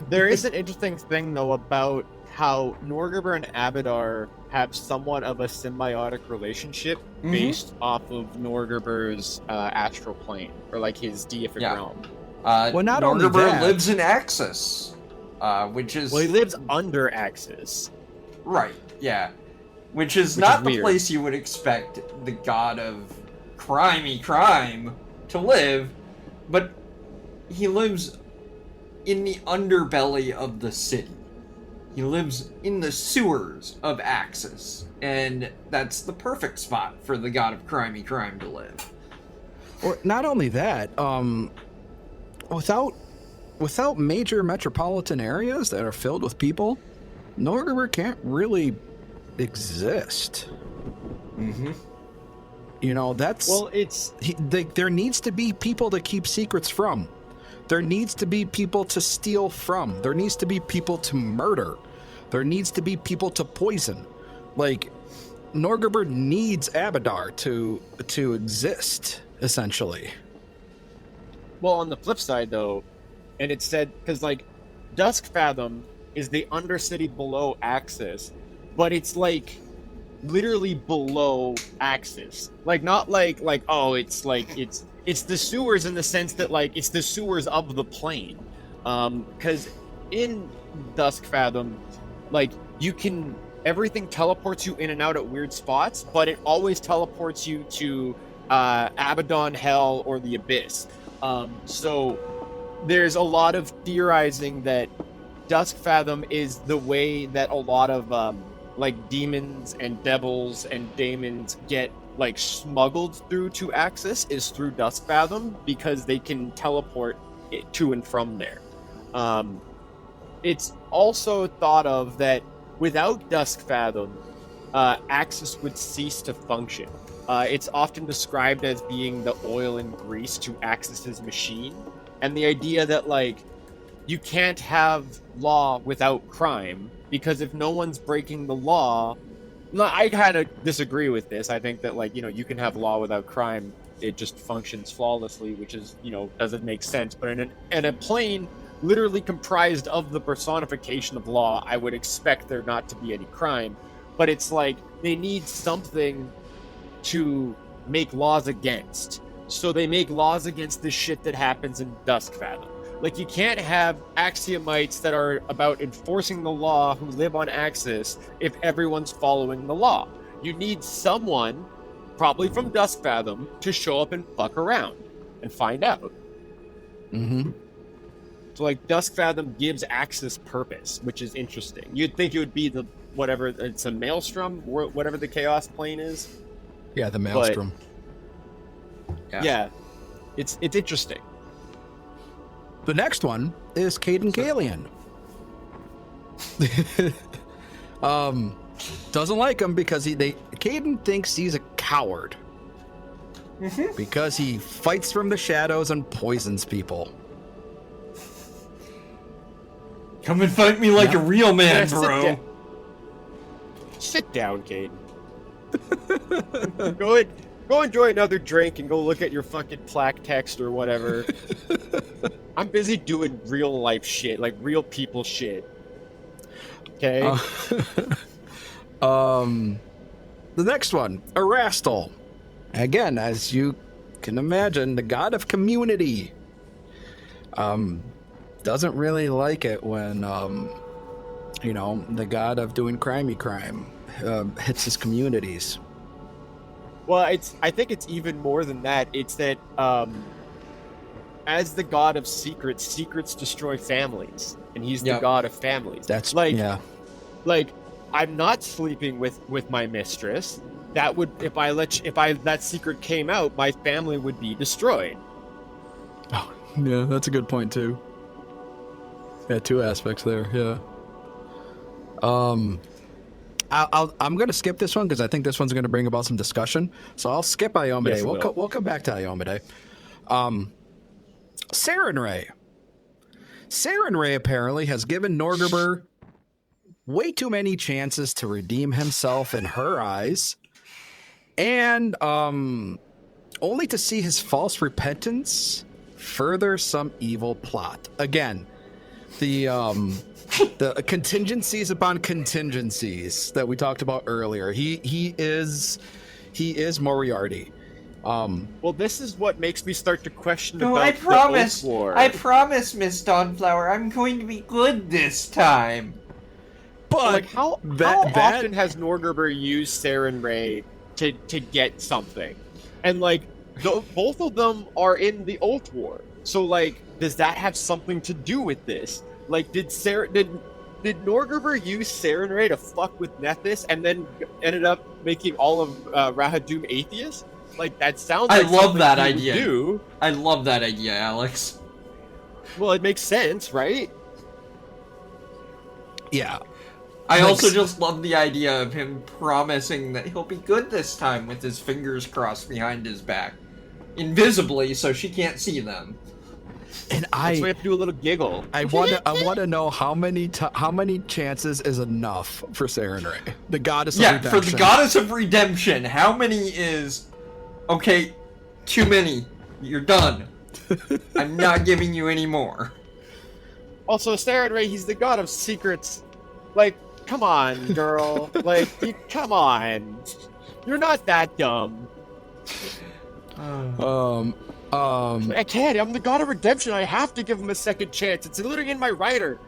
There is an interesting thing, though, about how Norgorber and Abadar have somewhat of a symbiotic relationship based off of Norgorber's astral plane, or like his deific realm. Well, not only Norgorber that, lives in Axis, which is... Well, he lives under Axis. Right, yeah. Which is not the place you would expect the god of crime to live, but he lives in the underbelly of the city. He lives in the sewers of Axis, and that's the perfect spot for the god of crime to live. Or not only that, without major metropolitan areas that are filled with people, Norgorber can't really exist. Mm-hmm. You know, that's... Well, there needs to be people to keep secrets from. There needs to be people to steal from. There needs to be people to murder. There needs to be people to poison. Like, Norgorber needs Abadar to exist, essentially. Well, on the flip side, though, and it said, because, like, Duskfathom is the undercity below Axis, but it's, like, literally below Axis. Like, not like, oh, it's, like, it's the sewers in the sense that, like, it's the sewers of the plane. Because in Duskfathom, like, everything teleports you in and out at weird spots, but it always teleports you to Abaddon, Hell, or the Abyss. So there's a lot of theorizing that Duskfathom is the way that a lot of like demons and devils and daemons get like smuggled through to Axis is through Duskfathom, because they can teleport it to and from there. It's also thought of that without Duskfathom, Axis would cease to function. It's often described as being the oil and grease to Axis's machine, and the idea that, like, you can't have law without crime, because if no one's breaking the law... No, I kind of disagree with this. I think that, like, you know, you can have law without crime. It just functions flawlessly, which is, you know, doesn't make sense. But in a plane literally comprised of the personification of law, I would expect there not to be any crime. But it's like, they need something to make laws against. So they make laws against the shit that happens in Duskfathom. Like, you can't have axiomites that are about enforcing the law who live on Axis if everyone's following the law. You need someone, probably from Duskfathom, to show up and fuck around and find out. Mm-hmm. So, like, Duskfathom gives Axis purpose, which is interesting. You'd think it would be it's a Maelstrom, whatever the Chaos Plane is. Yeah, the Maelstrom. But, yeah, it's interesting. The next one is Caden Kalian. Doesn't like him because Caden thinks he's a coward. Mm-hmm. Because he fights from the shadows and poisons people. Come and fight me like a real man, bro. Sit down, Caden. Go enjoy another drink and go look at your fucking plaque text or whatever. I'm busy doing real life shit, like real people shit. Okay? The next one, Erastil. Again, as you can imagine, the god of community. Doesn't really like it when, the god of doing crime hits his communities. Well, I think it's even more than that. It's that, as the god of secrets destroy families, and he's the god of families. That's like, like, I'm not sleeping with my mistress. That would, if that secret came out, my family would be destroyed. Oh, yeah, that's a good point too. Yeah, two aspects there. Yeah. I'm going to skip this one because I think this one's going to bring about some discussion. So I'll skip Iomade. Yes, We'll come back to Iomade. Sarenrae. Sarenrae apparently has given Norgorber way too many chances to redeem himself in her eyes, and only to see his false repentance further some evil plot. Again, the contingencies upon contingencies that we talked about earlier. He is Moriarty. Well, this is what makes me start to question No, about I promise. the Oath War. I promise, Miss Dawnflower, I'm going to be good this time. But like, how often has Norgorber used Sarenrae to get something? And like, both of them are in the Oath War. So like, does that have something to do with this? Like, did Norgorber use Sarenrae to fuck with Nethys and then ended up making all of Rahadoom atheists? Like, that sounds like I love something that he would idea. do. I love that idea, Alex. Well, it makes sense, right? yeah, I also just love the idea of him promising that he'll be good this time with his fingers crossed behind his back. Invisibly, so she can't see them. and That's why we have to do a little giggle. I want to know how many chances is enough for Sarenrae, the goddess of redemption. For the goddess of redemption, how many is... Okay, too many. You're done. I'm not giving you any more. Also, Sarenrae, he's the god of secrets. Like, come on, girl. Come on. You're not that dumb. I can't. I'm the god of redemption. I have to give him a second chance. It's literally in my writer.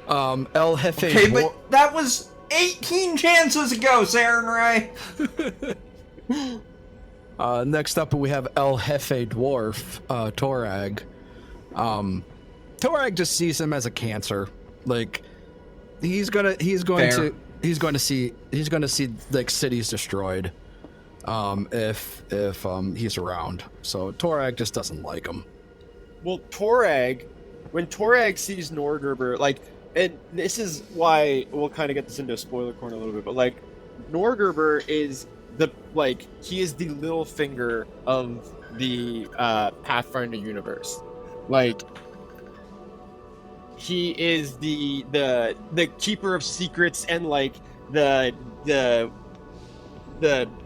El Jefe. Okay, but that was 18 chances ago, Sarenrae. Next up, we have El Jefe Dwarf, Torag. Torag just sees him as a cancer. Like, he's going to see like cities destroyed. If he's around. So Torag just doesn't like him. Well, when Torag sees Norgorber, like, and this is why we'll kind of get this into a spoiler corner a little bit, but like, Norgorber is he is the little finger of the Pathfinder universe. Like, he is the keeper of secrets and like the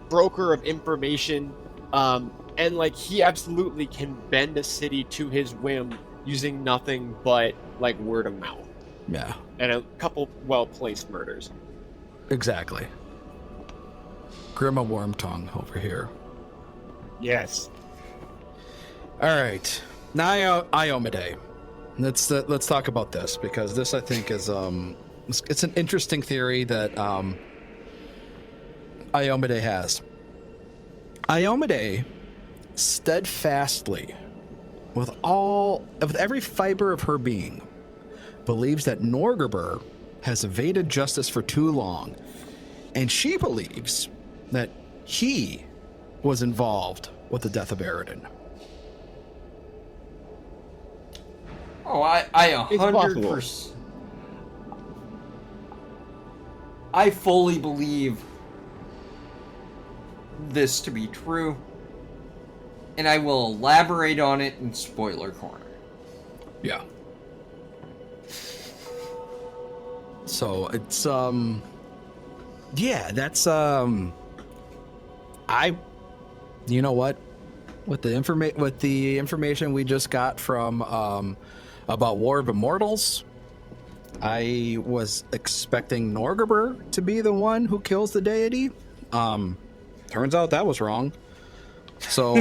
broker of information, and like, he absolutely can bend a city to his whim using nothing but like word of mouth. Yeah. And a couple well-placed murders. Exactly. Grima Wormtongue over here. Yes. All right. Now Iomade. Let's talk about this, because this, I think, is it's an interesting theory that Iomade has. Iomade steadfastly, with every fiber of her being, believes that Norgorber has evaded justice for too long, and she believes that he was involved with the death of Aridin. Oh, I 100%. I fully believe this to be true, and I will elaborate on it in spoiler corner. Yeah. So it's yeah, that's you know what? With the information we just got from about War of Immortals, I was expecting Norgorber to be the one who kills the deity. Turns out that was wrong. So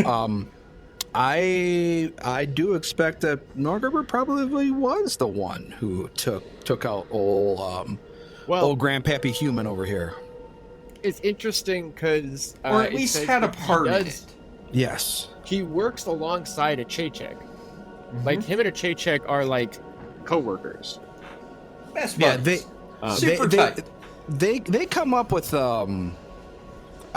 I do expect that Norgorber probably was the one who took out old Grandpappy Human over here. It's interesting because or at least had a part in it. Yes. He works alongside a Chaychek. Like, him and a Chaychek are like co-workers. Best buds. Yeah, they come up with I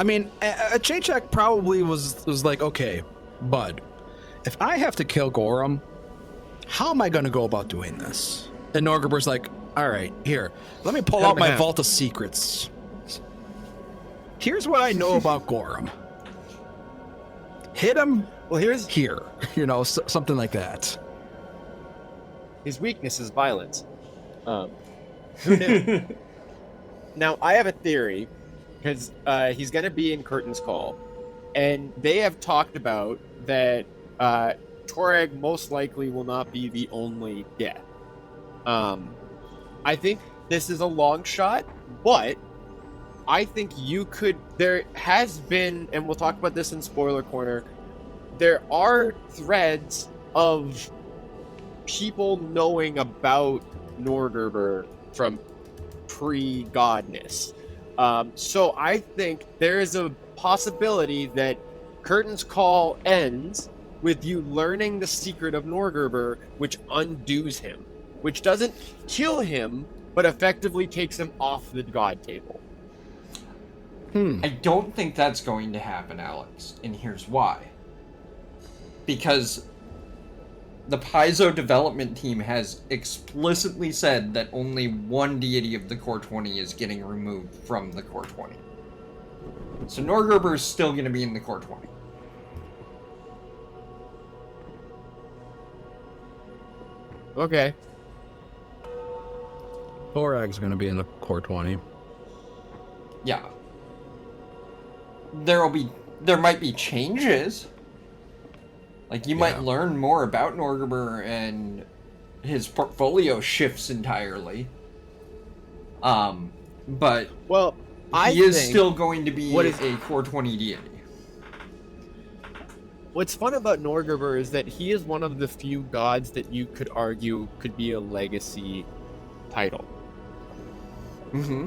mean, a Chaychek probably was like, okay, bud, if I have to kill Gorham, how am I going to go about doing this? And Norgorber's like, all right, here, let me pull Cut him out my in half. vault of secrets. Here's what I know about Gorum. Hit him Well, here's here, something like that. his weakness is violence. Who knew? Now, I have a theory, because he's going to be in Curtain's Call, and they have talked about that Torag most likely will not be the only death. I think this is a long shot, but I think there has been, and we'll talk about this in Spoiler Corner, there are threads of people knowing about Norgorber from pre-godness. So I think there is a possibility that Curtain's Call ends with you learning the secret of Norgorber, which undoes him, which doesn't kill him, but effectively takes him off the god table. I don't think that's going to happen, Alex, and here's why. Because the Paizo development team has explicitly said that only one deity of the Core 20 is getting removed from the Core 20. So Norgorber is still going to be in the Core 20. Okay. Torag's going to be in the Core 20. Yeah. There might be changes. Like, you might learn more about Norgorber and his portfolio shifts entirely. But Well, he is still going to be a Core 20 deity. What's fun about Norgorber is that he is one of the few gods that you could argue could be a legacy title. Mm-hmm.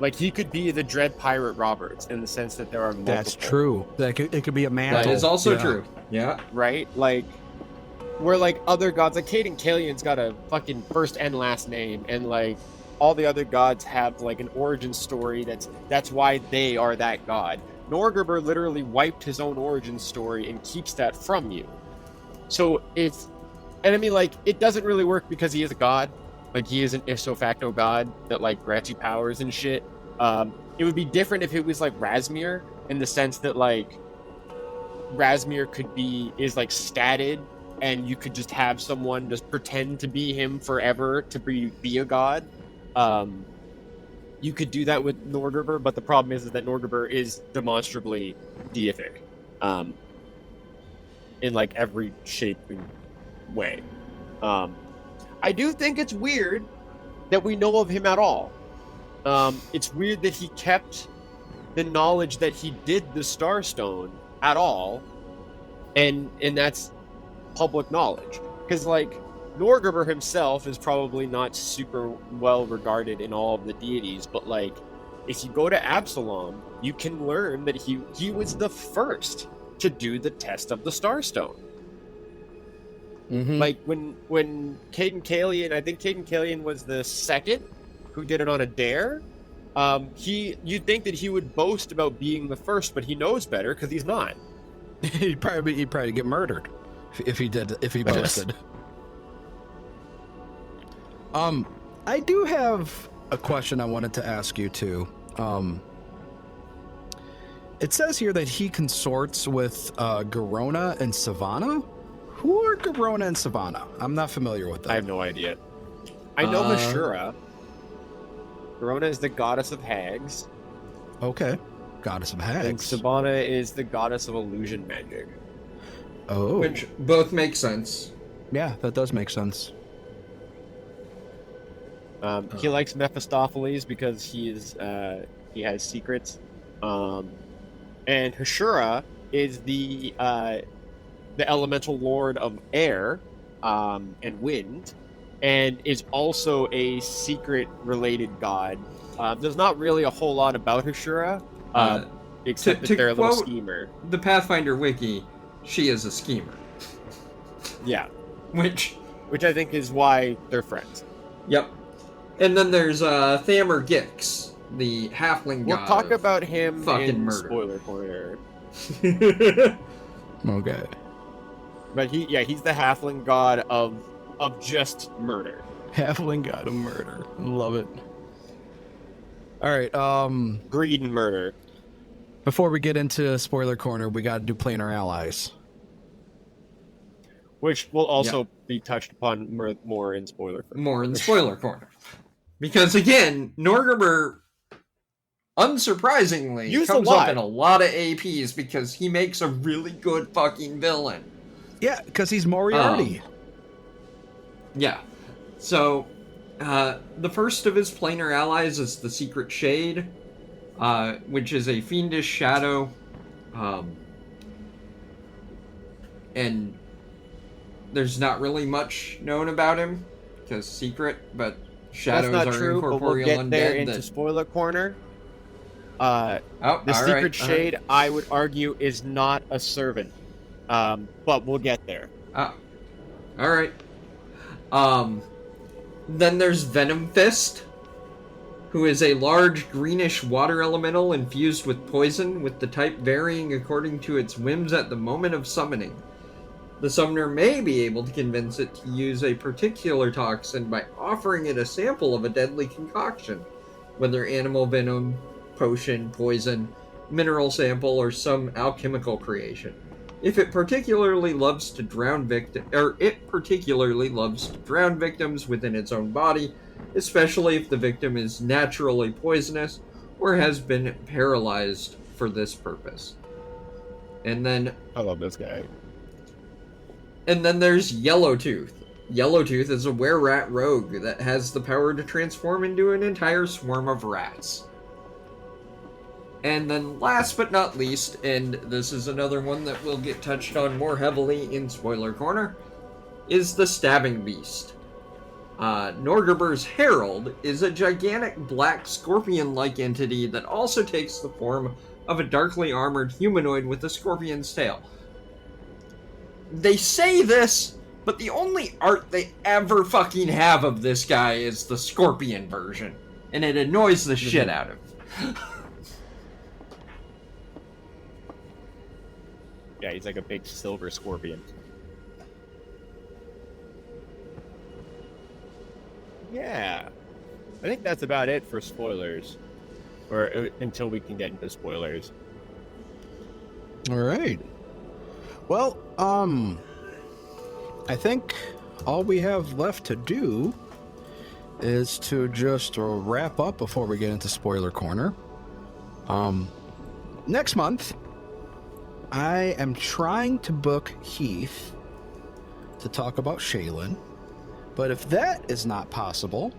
Like, he could be the Dread Pirate Roberts in the sense that there are multiple. That's true. It could be a mantle. That is also true. Yeah. Right? Like, where, like, other gods, like, Caden Kalian's got a fucking first and last name, and, like, all the other gods have, like, an origin story that's why they are that god. Norgorber literally wiped his own origin story and keeps that from you. So and I mean, like, it doesn't really work because he is a god. Like, he is an ipso facto god that, like, grants you powers and shit. It would be different if it was, like, Razmir, in the sense that, like, Razmir is, like, statted, and you could just have someone just pretend to be him forever to be a god. You could do that with Norgorber, but the problem is that Norgorber is demonstrably deific. In, like, every shape and way. I do think it's weird that we know of him at all. It's weird that he kept the knowledge that he did the Starstone at all, and that's public knowledge. Because, like, Norgorber himself is probably not super well regarded in all of the deities, but, like, if you go to Absalom, you can learn that he was the first to do the test of the Starstone. Mm-hmm. Like, when Caden Kalian, I think Caden Kalian was the second who did it on a dare. You'd think that he would boast about being the first, but he knows better because he's not. he'd probably get murdered if he boasted. I do have a question I wanted to ask you too. It says here that he consorts with Garona and Savannah. Who are Garona and Savannah? I'm not familiar with them. I have no idea. I know Mashura. Garona is the goddess of hags. Okay. Goddess of hags. And Savannah is the goddess of illusion magic. Oh. Which both make sense. Yeah, that does make sense. He likes Mephistopheles because he has secrets. And Hashura is the elemental lord of air and wind, and is also a secret-related god. There's not really a whole lot about Hashura, except that they're a little schemer. The Pathfinder wiki, she is a schemer. Yeah. Which I think is why they're friends. Yep. And then there's Thamur Gix, the halfling god. We'll talk about him fucking in murder. Spoiler Corner. Okay. but he's the halfling god of just murder. Halfling god of murder. Love it. All right. Greed and murder. Before we get into spoiler corner, we got to do planar allies. Which will also be touched upon more in spoiler corner. More in the spoiler corner. Because again, Norgorber, unsurprisingly, comes up in a lot of APs because he makes a really good fucking villain. Yeah, because he's Moriarty. Yeah. So, the first of his planar allies is the Secret Shade, which is a fiendish shadow. And there's not really much known about him, because secret, but shadows That's not are true, incorporeal but we'll get undead. there into spoiler corner. The all Secret right, Shade, all right. I would argue, is not a servant. But we'll get there. Alright. Then there's Venom Fist, who is a large greenish water elemental infused with poison, with the type varying according to its whims at the moment of summoning. The summoner may be able to convince it to use a particular toxin by offering it a sample of a deadly concoction, whether animal venom, potion, poison, mineral sample, or some alchemical creation. If it particularly loves to drown victims within its own body, especially if the victim is naturally poisonous or has been paralyzed for this purpose. And then I love this guy. And then there's Yellowtooth. Yellowtooth is a were-rat rogue that has the power to transform into an entire swarm of rats. And then last but not least, and this is another one that will get touched on more heavily in Spoiler Corner, is the Stabbing Beast. Norgorber's Herald is a gigantic black scorpion-like entity that also takes the form of a darkly armored humanoid with a scorpion's tail. They say this, but the only art they ever fucking have of this guy is the scorpion version, and it annoys the shit out of me. Yeah, he's like a big silver scorpion. Yeah. I think that's about it for spoilers. Or until we can get into spoilers. All right. Well, I think all we have left to do is to just wrap up before we get into spoiler corner. Next month, I am trying to book Heath to talk about Shaylin, but if that is not possible,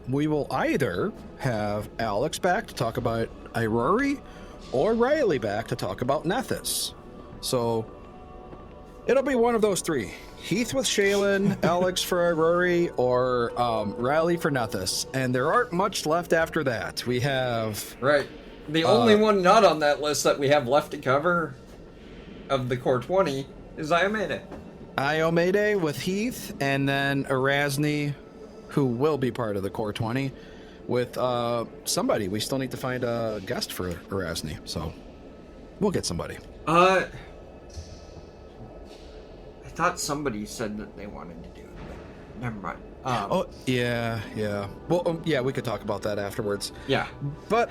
we will either have Alex back to talk about Irori or Riley back to talk about Nethys. So it'll be one of those three. Heath with Shaylin, Alex for Irori, or Riley for Nethys. And there aren't much left after that. We have... Right. The only one not on that list that we have left to cover of the Core 20 is Iomede. Iomede with Heath, and then Erasni, who will be part of the Core 20, with somebody. We still need to find a guest for Erasni, so we'll get somebody. I thought somebody said that they wanted to do it, but never mind. Yeah. Well, yeah, we could talk about that afterwards. Yeah. But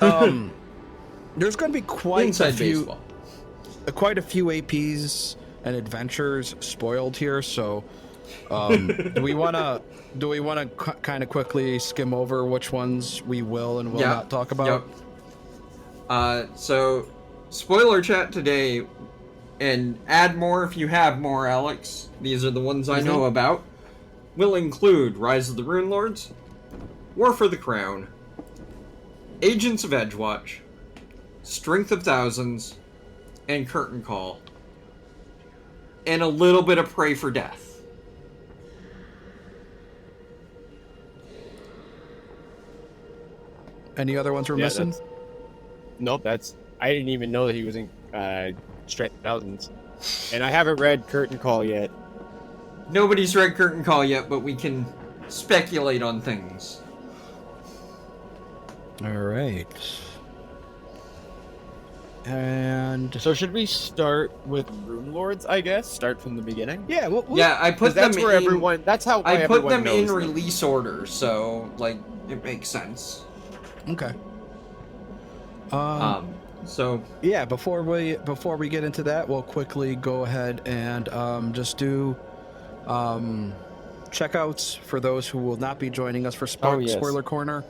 there's going to be quite a few APs and adventures spoiled here. So, do we want to kind of quickly skim over which ones we will and will not talk about? Yep. So, spoiler chat today. And add more if you have more, Alex. These are the ones I know about. Will include Rise of the Rune Lords, War for the Crown, Agents of Edgewatch, Strength of Thousands, and Curtain Call. And a little bit of Pray for Death. Any other ones we're missing? Nope, I didn't even know that he was in Strength of Thousands. And I haven't read Curtain Call yet. Nobody's read Curtain Call yet, but we can speculate on things. All right. And So should we start with Rune Lords? I guess start from the beginning. yeah, Yeah, I put 'Cause them that's where in. everyone. That's how I put everyone them in knows release order, so like it makes sense. okay. So Yeah, before we get into that, we'll quickly go ahead and just do checkouts for those who will not be joining us for Yes. Spoiler Corner.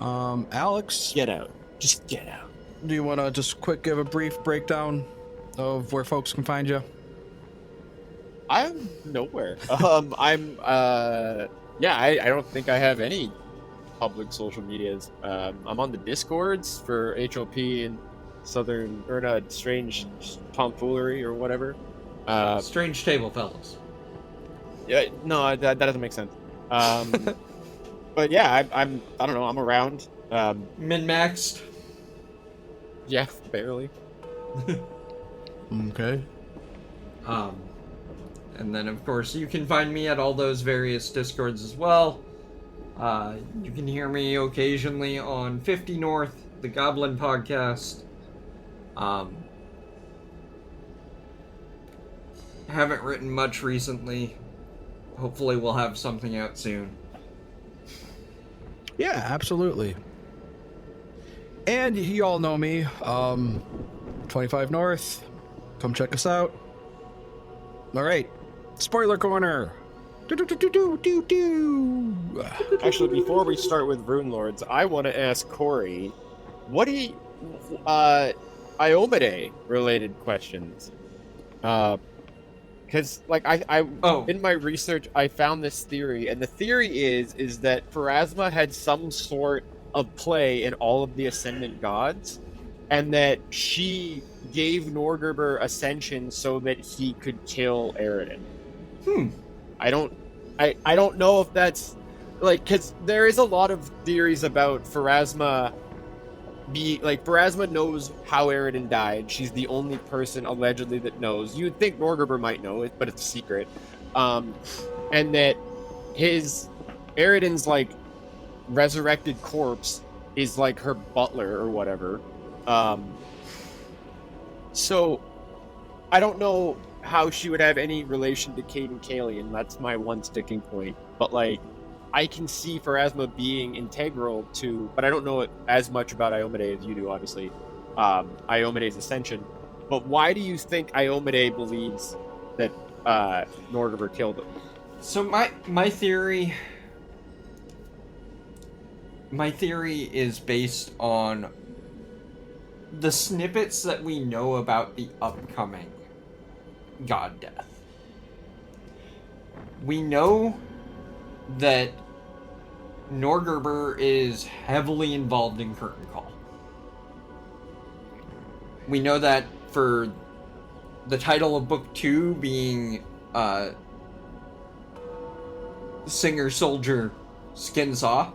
Alex, Get out. Just get out. do you want to just quick give a brief breakdown of where folks can find you? I'm nowhere. I don't think I have any public social medias. I'm on the Discords for HOP and Strange Tomfoolery or whatever. Strange Table Fellows. Yeah, no, that doesn't make sense. But yeah, I don't know. I'm around. Min-maxed. Yeah, barely. Okay. And then of course you can find me at all those various Discords as well. You can hear me occasionally on 50 North, the Goblin Podcast. Haven't written much recently. Hopefully we'll have something out soon. Yeah, absolutely. And you all know me, 25 North. Come check us out. All right, Spoiler Corner. Do. Actually, before we start with Rune Lords, I want to ask Cori, what do you, Iomade related questions? Because in my research, I found this theory, and the theory is that Pharasma had some sort of play in all of the Ascendant gods, and that she gave Norgorber ascension so that he could kill Aridin. I don't know if that's because there is a lot of theories about Pharasma. Pharasma knows how Aridin died. She's the only person allegedly that knows. You'd think Norgorber might know it, but it's a secret. And that Aridin's resurrected corpse is her butler or whatever. So I don't know how she would have any relation to Cade and Kalian. That's my one sticking point. But I can see Pharasma being integral to, but I don't know as much about Iomade as you do, obviously. Iomade's ascension. But why do you think Iomade believes that Norgorber killed him? So my theory is based on the snippets that we know about the upcoming God Death. We know that Norgorber is heavily involved in Curtain Call. We know that for the title of Book 2 being Singer-Soldier Skinsaw.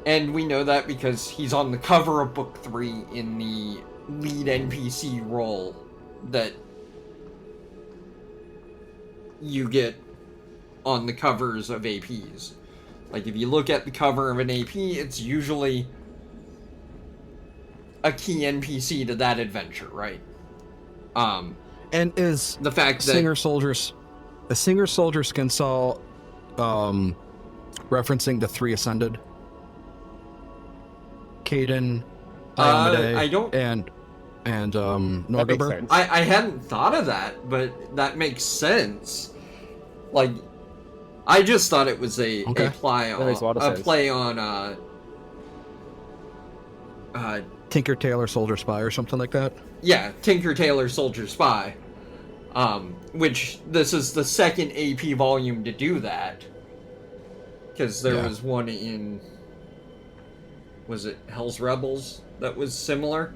And we know that because he's on the cover of Book 3 in the lead NPC role that you get on the covers of APs. If you look at the cover of an AP, it's usually a key NPC to that adventure, right? And is the fact that the Singer-Soldier Skinsaw referencing the three Ascended? Caden, Iomade, and Norgorber. I hadn't thought of that, but that makes sense. I just thought it was a play on Tinker Tailor Soldier Spy or something like that. Yeah, Tinker Tailor Soldier Spy. Which this is the second AP volume to do that. Because there was one in, was it Hell's Rebels that was similar?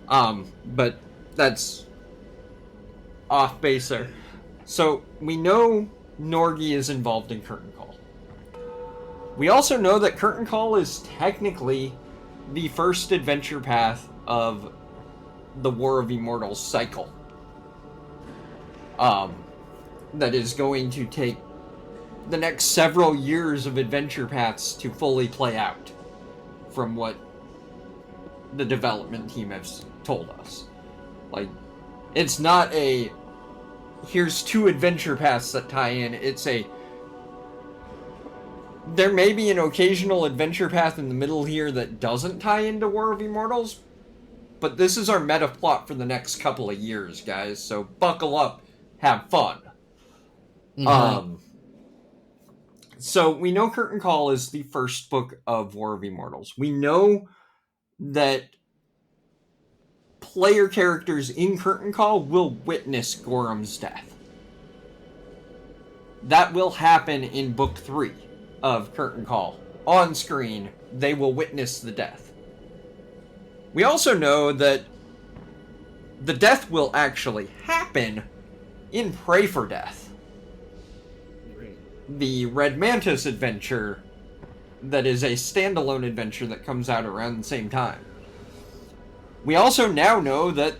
But that's off base there. So we know Norgi is involved in Curtain Call. We also know that Curtain Call is technically the first adventure path of the War of Immortals cycle. That is going to take the next several years of adventure paths to fully play out, from what the development team has told us. Like, it's not a, here's 2 adventure paths that tie in, it's a, there may be an occasional adventure path in the middle here that doesn't tie into War of Immortals, but this is our meta plot for the next couple of years, guys, so buckle up, have fun. Mm-hmm. So we know Curtain Call is the first book of War of Immortals. We know that player characters in Curtain Call will witness Gorham's death. That will happen in book 3 of Curtain Call. On screen, they will witness the death. We also know that the death will actually happen in Pray for Death. The Red Mantis adventure that is a standalone adventure that comes out around the same time. We also now know that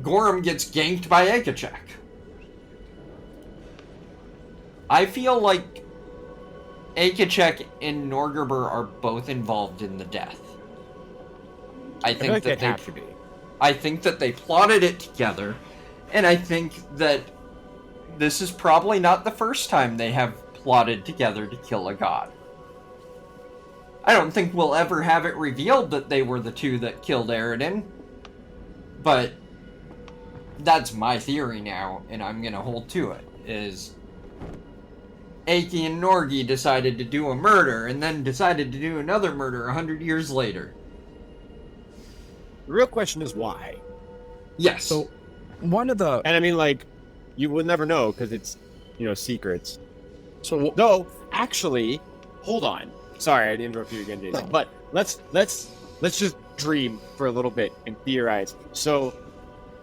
Gorham gets ganked by Akachek. I feel like Akachek and Norgorber are both involved in the death. I feel like they'd have to be. I think that they plotted it together, and I think that this is probably not the first time they have plotted together to kill a god. I don't think we'll ever have it revealed that they were the 2 that killed Aridin, but that's my theory now, and I'm gonna hold to it, is Aki and Norgi decided to do a murder, and then decided to do another murder 100 years later. The real question is why. Yes. So, one of the... And I mean, like, you will never know because it's, secrets. So, No, actually, hold on. Sorry, I interrupted you again, Jason. No. But let's just dream for a little bit and theorize. So,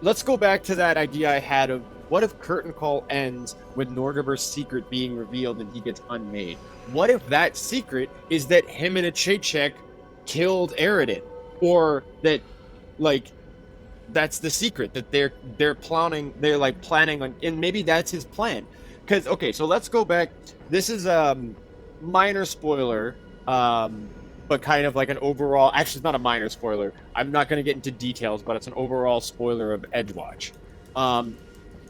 let's go back to that idea I had of what if Curtain Call ends with Norgorber's secret being revealed and he gets unmade? What if that secret is that him and Achechek killed Aridin, or that, like, that's the secret that they're planning on, and maybe that's his plan. Because okay, so let's go back. This is minor spoiler, but kind of like an overall. Actually, it's not a minor spoiler. I'm not going to get into details, but it's an overall spoiler of Edgewatch.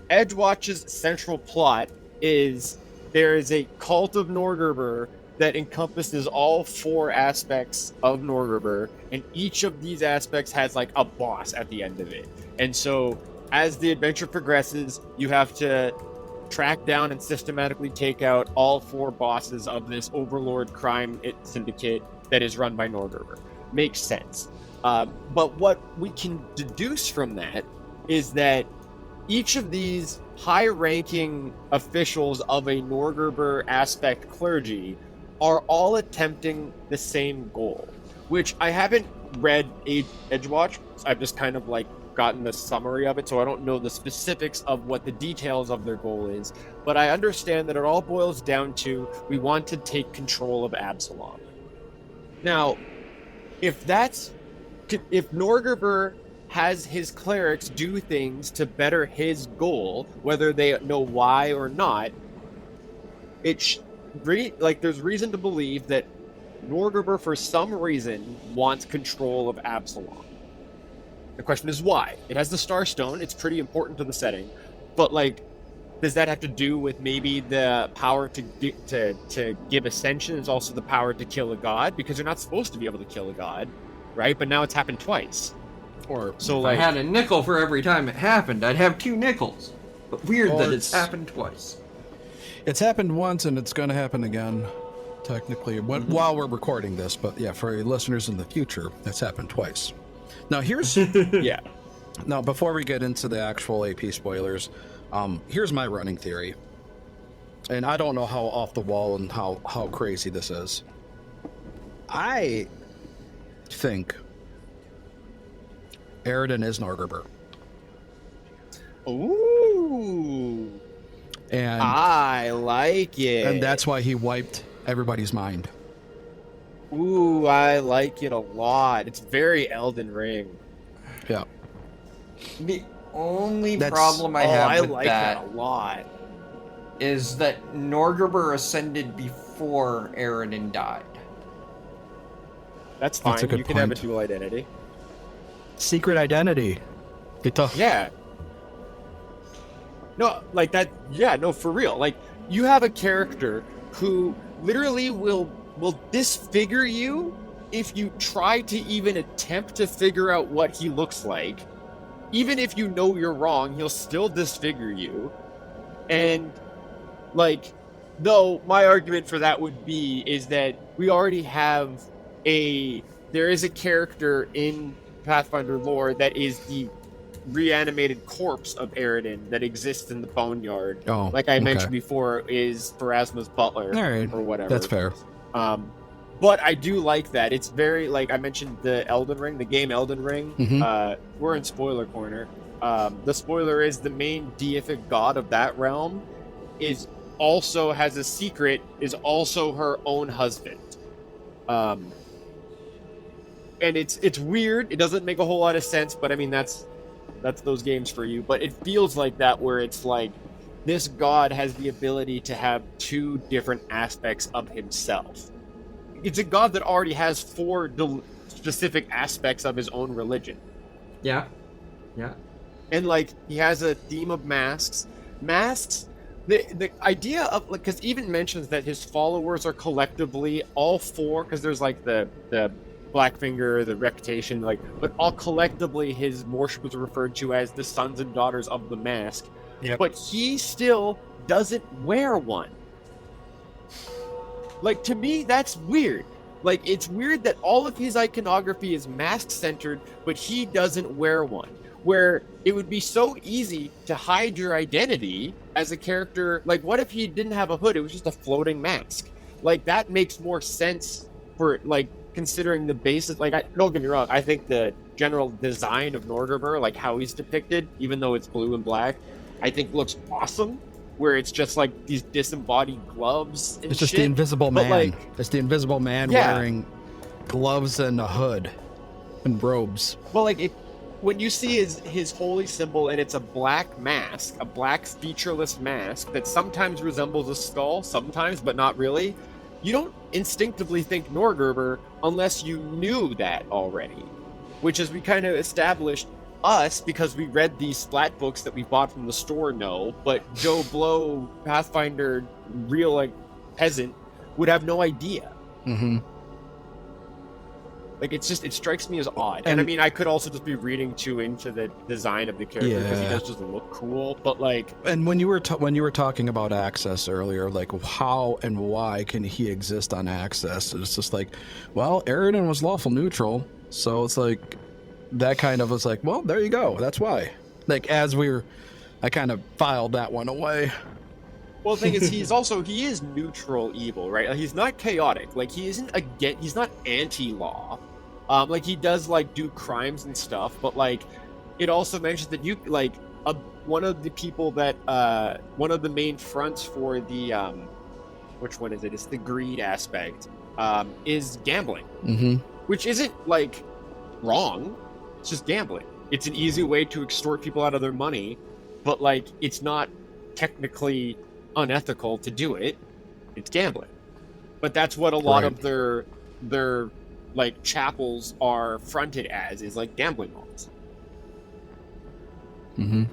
Edgewatch's central plot is there is a cult of Norgorber that encompasses all 4 aspects of Norgorber, and each of these aspects has like a boss at the end of it. And so as the adventure progresses, you have to track down and systematically take out all 4 bosses of this overlord crime syndicate that is run by Norgorber. Makes sense. But what we can deduce from that is that each of these high-ranking officials of a Norgorber aspect clergy are all attempting the same goal, which I haven't read Edgewatch. I've just kind of like gotten the summary of it, so I don't know the specifics of what the details of their goal is, but I understand that it all boils down to we want to take control of Absalom. Now, if Norgorber has his clerics do things to better his goal, whether they know why or not, there's reason to believe that Norgorber, for some reason, wants control of Absalom. The question is why. It has the Starstone. It's pretty important to the setting. But, like, does that have to do with maybe the power to give ascension is also the power to kill a god? Because you're not supposed to be able to kill a god, right? But now it's happened twice. Or so, if I had a nickel for every time it happened, I'd have 2 nickels. But weird that it's happened twice. It's happened once, and it's going to happen again, technically, while we're recording this. But yeah, for listeners in the future, it's happened twice. Now, here's... yeah. Now, before we get into the actual AP spoilers, here's my running theory. And I don't know how off the wall and how crazy this is. I think Aridin is Norgorber. Ooh. And I like it. And that's why he wiped everybody's mind. Ooh, I like it a lot. It's very Elden Ring. Yeah. The only problem I have with like that a lot is that Norgorber ascended before Aridin died. That's fine. That's a good You can have a point. dual identity. Secret identity. Good talk. Yeah. No, like that. Yeah, no, for real. Like you have a character who literally will disfigure you if you try to even attempt to figure out what he looks like. Even if you know you're wrong, he'll still disfigure you. And like, though my argument for that would be is that we already have there is a character in Pathfinder lore that is the reanimated corpse of Aridin that exists in the boneyard. Oh, like I okay. mentioned before, is Pharasma's butler All right. or whatever. That's fair. But I do like that. It's very, like I mentioned, the Elden Ring, the game Elden Ring. Mhm. We're in spoiler corner. The spoiler is the main deific god of that realm is also has a secret, is also her own husband. And it's weird. It doesn't make a whole lot of sense, but I mean that's those games for you. But it feels like that, where it's like this god has the ability to have two different aspects of himself. It's a god that already has four specific aspects of his own religion. Yeah. And like he has a theme of masks. The idea of, like, because even mentions that his followers are collectively all four, because there's like the Blackfinger, the Reputation, like, but all collectively his worship is referred to as the sons and daughters of the mask. Yep. But he still doesn't wear one. Like, to me, that's weird. Like, it's weird that all of his iconography is mask-centered, but he doesn't wear one. Where it would be so easy to hide your identity as a character. Like, what if he didn't have a hood? It was just a floating mask. Like, that makes more sense for, like, considering the basis. Like, don't get me wrong, I think the general design of Norgorber, like how he's depicted, even though it's blue and black, I think looks awesome. Where it's just like these disembodied gloves and It's just shit. the Invisible But, Man. like, It's the Invisible Man Yeah. wearing gloves and a hood and robes. well, like, when you see his holy symbol and it's a black mask, a black featureless mask that sometimes resembles a skull, sometimes, but not really, you don't instinctively think Norgorber unless you knew that already. Which, as we kind of established, us, because we read these splat books that we bought from the store, no, but Joe Blow, Pathfinder, real, like, peasant, would have no idea. Mm-hmm. Like, it's just, it strikes me as odd. And I mean, I could also just be reading too into the design of the character, because he Yeah. does just look cool, but like, And when you were talking about Access earlier, like how and why can he exist on Access? It's just like, well, Aridin was lawful neutral, so it's like that kind of was like, well, there you go. That's why. Like I kind of filed that one away. well, the thing is, he is neutral evil, right? Like, he's not chaotic. Like, he's not anti-law. Like, he does, like, do crimes and stuff, but, like, it also mentions that you, like, one of the people that, one of the main fronts for the, which one is it? It's the greed aspect, is gambling. Mm-hmm. Which isn't, like, wrong. It's just gambling. It's an easy way to extort people out of their money, but, like, it's not technically unethical to do it. It's gambling. But that's what a lot Right. of their like chapels are fronted as, is like gambling halls. Mm-hmm.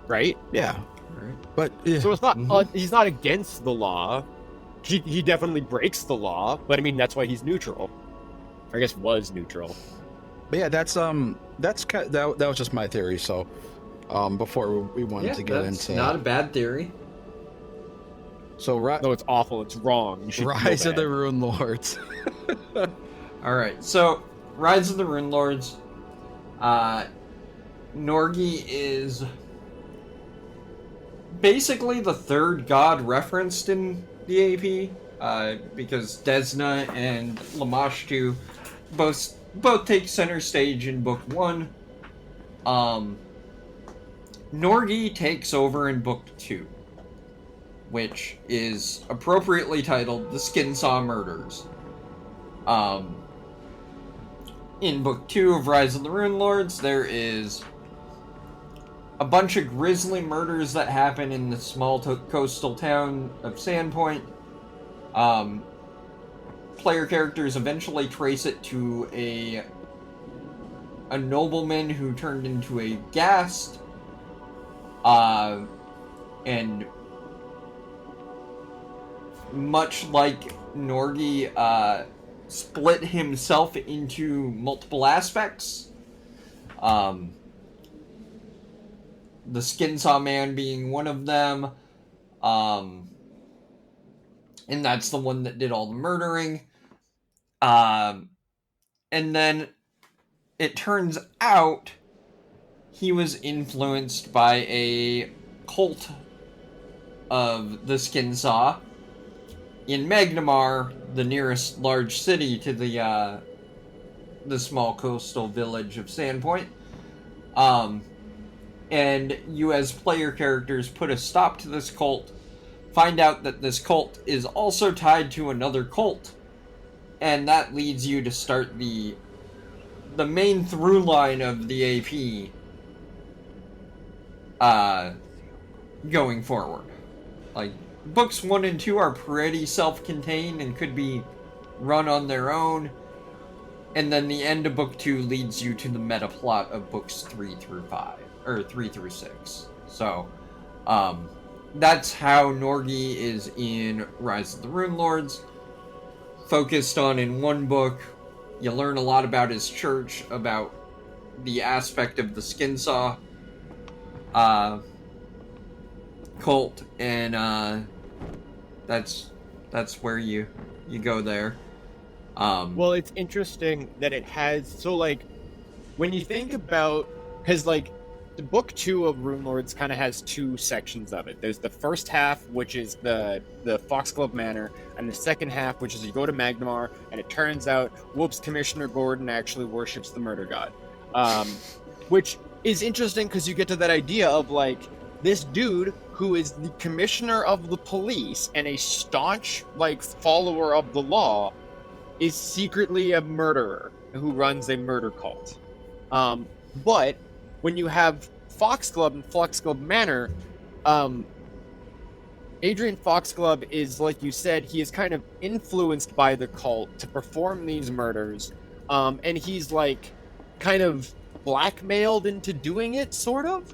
Right? Yeah. Right. But yeah. So it's not Mhm. he's not against the law. He definitely breaks the law, but I mean that's why he's neutral. I guess was neutral. But yeah, that was just my theory. So, before we wanted to get that's into not a bad theory. so No, it's awful. It's wrong. You should feel Rise of bad. the Rune Lords. All right, so Rise of the Rune Lords. Norgi is basically the third god referenced in the AP, because Desna and Lamashtu both take center stage in Book 1. Norgi takes over in Book 2, which is appropriately titled The Skinsaw Murders. In Book 2 of Rise of the Rune Lords, there is a bunch of grisly murders that happen in the small coastal town of Sandpoint. player characters eventually trace it to a nobleman who turned into a ghast, and much like Norgi, split himself into multiple aspects. The Skinsaw Man being one of them, and that's the one that did all the murdering. And then it turns out he was influenced by a cult of the Skinsaw in Magnamar, the nearest large city to the small coastal village of Sandpoint. And you as player characters put a stop to this cult, find out that this cult is also tied to another cult, and that leads you to start the main through line of the AP going forward. Like, books 1 and 2 are pretty self-contained and could be run on their own, and then the end of book 2 leads you to the meta plot of books 3 through 5, or 3 through 6. So, that's how Norgi is in Rise of the Runelords. Focused on in one book, you learn a lot about his church, about the aspect of the Skinsaw cult, and that's where you go there. Well, it's interesting that it has, so like, when you think about, because like, the book 2 of Runelords kind of has 2 sections of it. There's the first half, which is the Foxglove Manor, and the second half, which is you go to Magnamar, and it turns out, whoops, Commissioner Gordon actually worships the murder god. Which is interesting because you get to that idea of like, this dude who is the commissioner of the police and a staunch like follower of the law is secretly a murderer who runs a murder cult. But when you have Foxglove and Foxglove Manor, Adrian Foxglove is, like you said, he is kind of influenced by the cult to perform these murders, and he's like kind of blackmailed into doing it, sort of.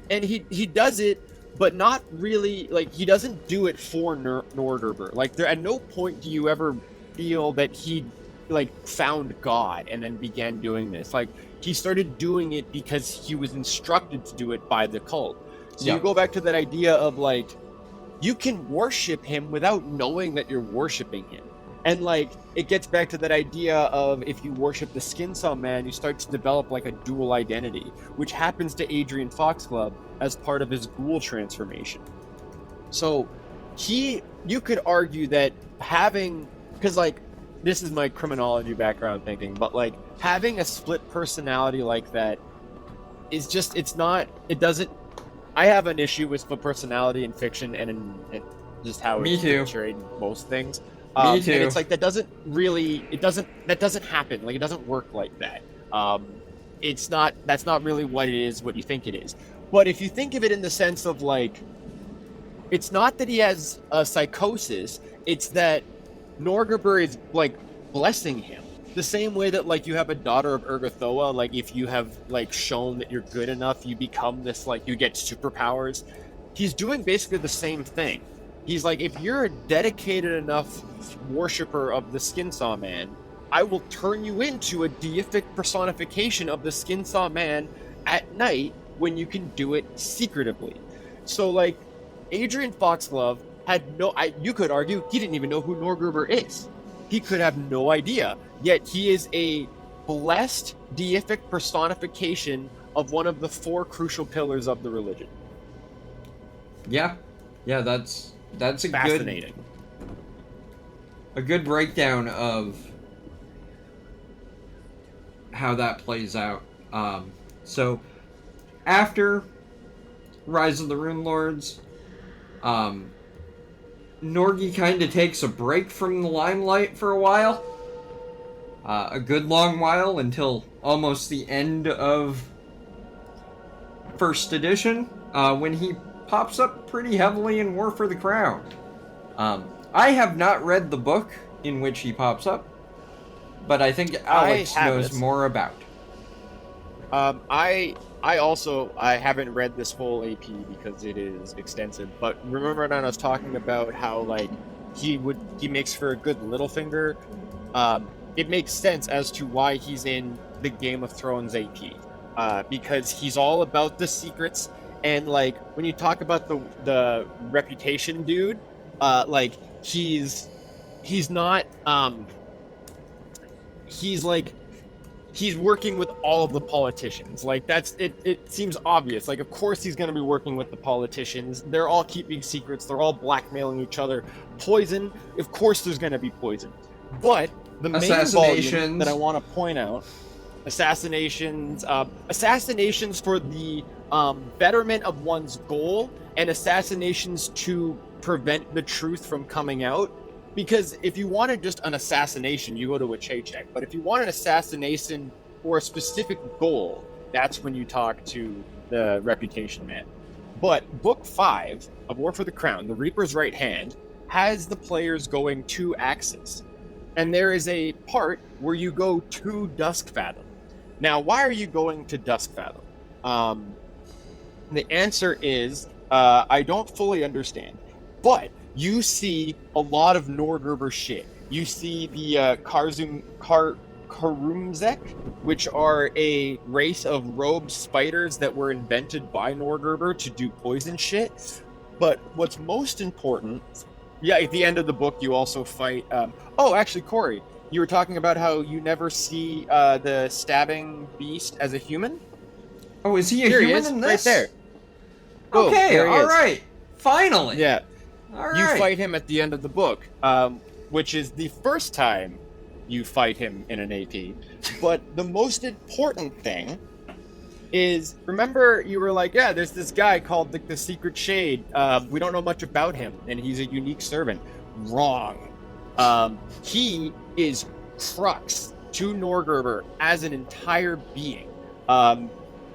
And he does it, but not really, like, he doesn't do it for Norgorber. Like, there, at no point do you ever feel that he, like, found God and then began doing this. Like, he started doing it because he was instructed to do it by the cult. So you go back to that idea of, like, you can worship him without knowing that you're worshiping him. And, like, it gets back to that idea of if you worship the Skinsaw Man, you start to develop, like, a dual identity, which happens to Adrian Foxglove as part of his ghoul transformation. So, you could argue that having, because, like, this is my criminology background thinking, but, like, having a split personality like that is just, it doesn't, I have an issue with split personality in fiction and in just how it's portrayed in most things. Me too. And it's like, that doesn't happen. Like, it doesn't work like that. That's not really what it is, what you think it is. But if you think of it in the sense of, like, it's not that he has a psychosis, it's that Norgorber is, like, blessing him. The same way that, like, you have a daughter of Urgathoa, like, if you have, like, shown that you're good enough, you become this, like, you get superpowers. He's doing basically the same thing. He's like, if you're a dedicated enough worshiper of the Skinsaw Man, I will turn you into a deific personification of the Skinsaw Man at night when you can do it secretively. So, like, Adrian Foxglove had you could argue he didn't even know who Norgorber is. He could have no idea. Yet he is a blessed deific personification of one of the 4 crucial pillars of the religion. Yeah, that's a fascinating. A good breakdown of how that plays out. So after Rise of the Runelords, Norgi kind of takes a break from the limelight for a while. A good long while, until almost the end of first edition, when he pops up pretty heavily in War for the Crown. I have not read the book in which he pops up, but I think Alex knows more about. I haven't read this whole AP because it is extensive. But remember when I was talking about how like he makes for a good Littlefinger? It makes sense as to why he's in the Game of Thrones AP, because he's all about the secrets. And like when you talk about the reputation dude, like he's not he's like he's working with all of the politicians. Like that's it. It seems obvious. Like of course he's going to be working with the politicians. They're all keeping secrets. They're all blackmailing each other. Poison. Of course there's going to be poison. But the main volume that I want to point out, assassinations for the betterment of one's goal, and assassinations to prevent the truth from coming out. Because if you wanted just an assassination, you go to a check. But if you want an assassination for a specific goal, that's when you talk to the reputation man. But Book 5 of War for the Crown, the Reaper's Right Hand, has the players going 2 axes. And there is a part where you go to Duskfathom. Now, why are you going to Duskfathom? The answer is, I don't fully understand. But you see a lot of Norgorber shit. You see the Karumzek, which are a race of robed spiders that were invented by Norgorber to do poison shit. But what's most important, at the end of the book, you also fight... actually, Cori, you were talking about how you never see the stabbing beast as a human? Oh, is he a human in this? Right there. Okay, alright. Finally! Yeah. All you right. fight him at the end of the book, which is the first time you fight him in an AP. But the most important thing is, remember you were like, yeah, there's this guy called the Secret Shade. We don't know much about him, and he's a unique servant. Wrong. He is crux to Norgorber as an entire being.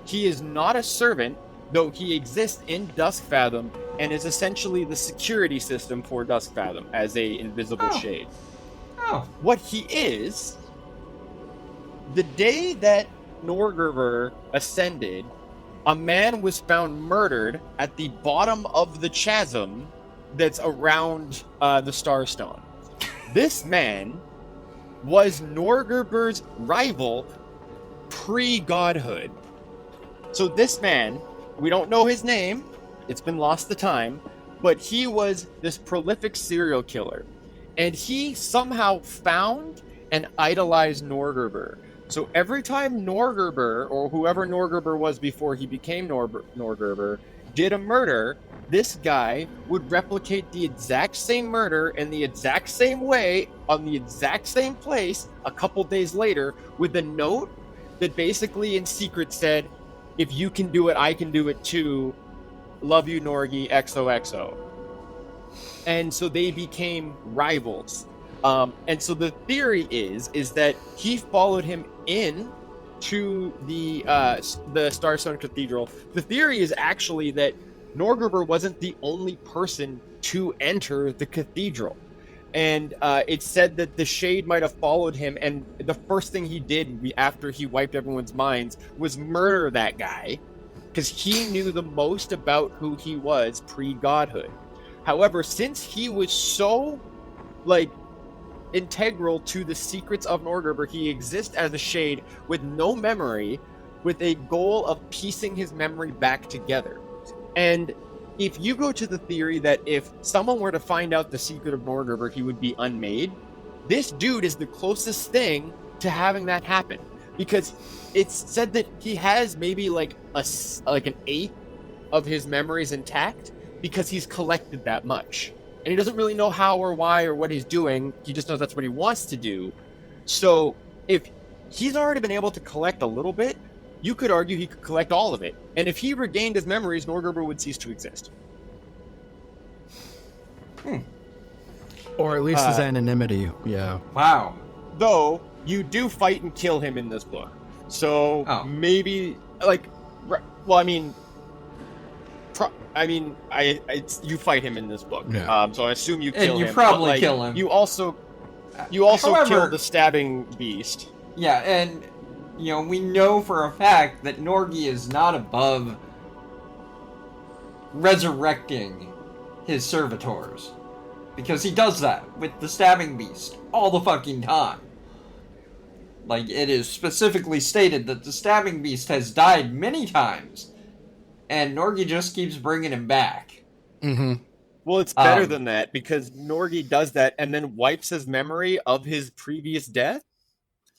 He is not a servant, though he exists in Duskfathom and is essentially the security system for Duskfathom as a invisible shade. Oh. What he is, the day that Norgorber ascended, a man was found murdered at the bottom of the chasm that's around the Starstone. This man was Norgorber's rival pre-godhood. So this man, we don't know his name, it's been lost to time, but he was this prolific serial killer. And he somehow found and idolized Norgorber. So every time Norgorber, or whoever Norgorber was before he became Norgorber, did a murder, this guy would replicate the exact same murder in the exact same way, on the exact same place, a couple days later, with a note that basically in secret said, if you can do it, I can do it too. Love you, Norgie, XOXO. And so they became rivals. And so the theory is that he followed him in to the Starstone Cathedral. The theory is actually that Norgorber wasn't the only person to enter the cathedral. And it's said that the Shade might have followed him, and the first thing he did after he wiped everyone's minds was murder that guy, because he knew the most about who he was pre-godhood. However, since he was so, integral to the secrets of Norgorber, he exists as a Shade with no memory, with a goal of piecing his memory back together. And if you go to the theory that if someone were to find out the secret of Norgorber, he would be unmade, this dude is the closest thing to having that happen. Because it's said that he has maybe an eighth of his memories intact because he's collected that much. And he doesn't really know how or why or what he's doing. He just knows that's what he wants to do. So if he's already been able to collect a little bit, you could argue he could collect all of it. And if he regained his memories, Norgorber would cease to exist. Or at least his anonymity, yeah. Wow. Though, you do fight and kill him in this I mean, you fight him in this book. Yeah. So I assume you kill him. And you probably but, like, kill him. You also However, kill the stabbing beast. Yeah, and, we know for a fact that Norgi is not above resurrecting his servitors. Because he does that with the stabbing beast all the fucking time. Like, it is specifically stated that the stabbing beast has died many times, and Norgi just keeps bringing him back. Mm-hmm. Well, it's better than that, because Norgi does that and then wipes his memory of his previous death.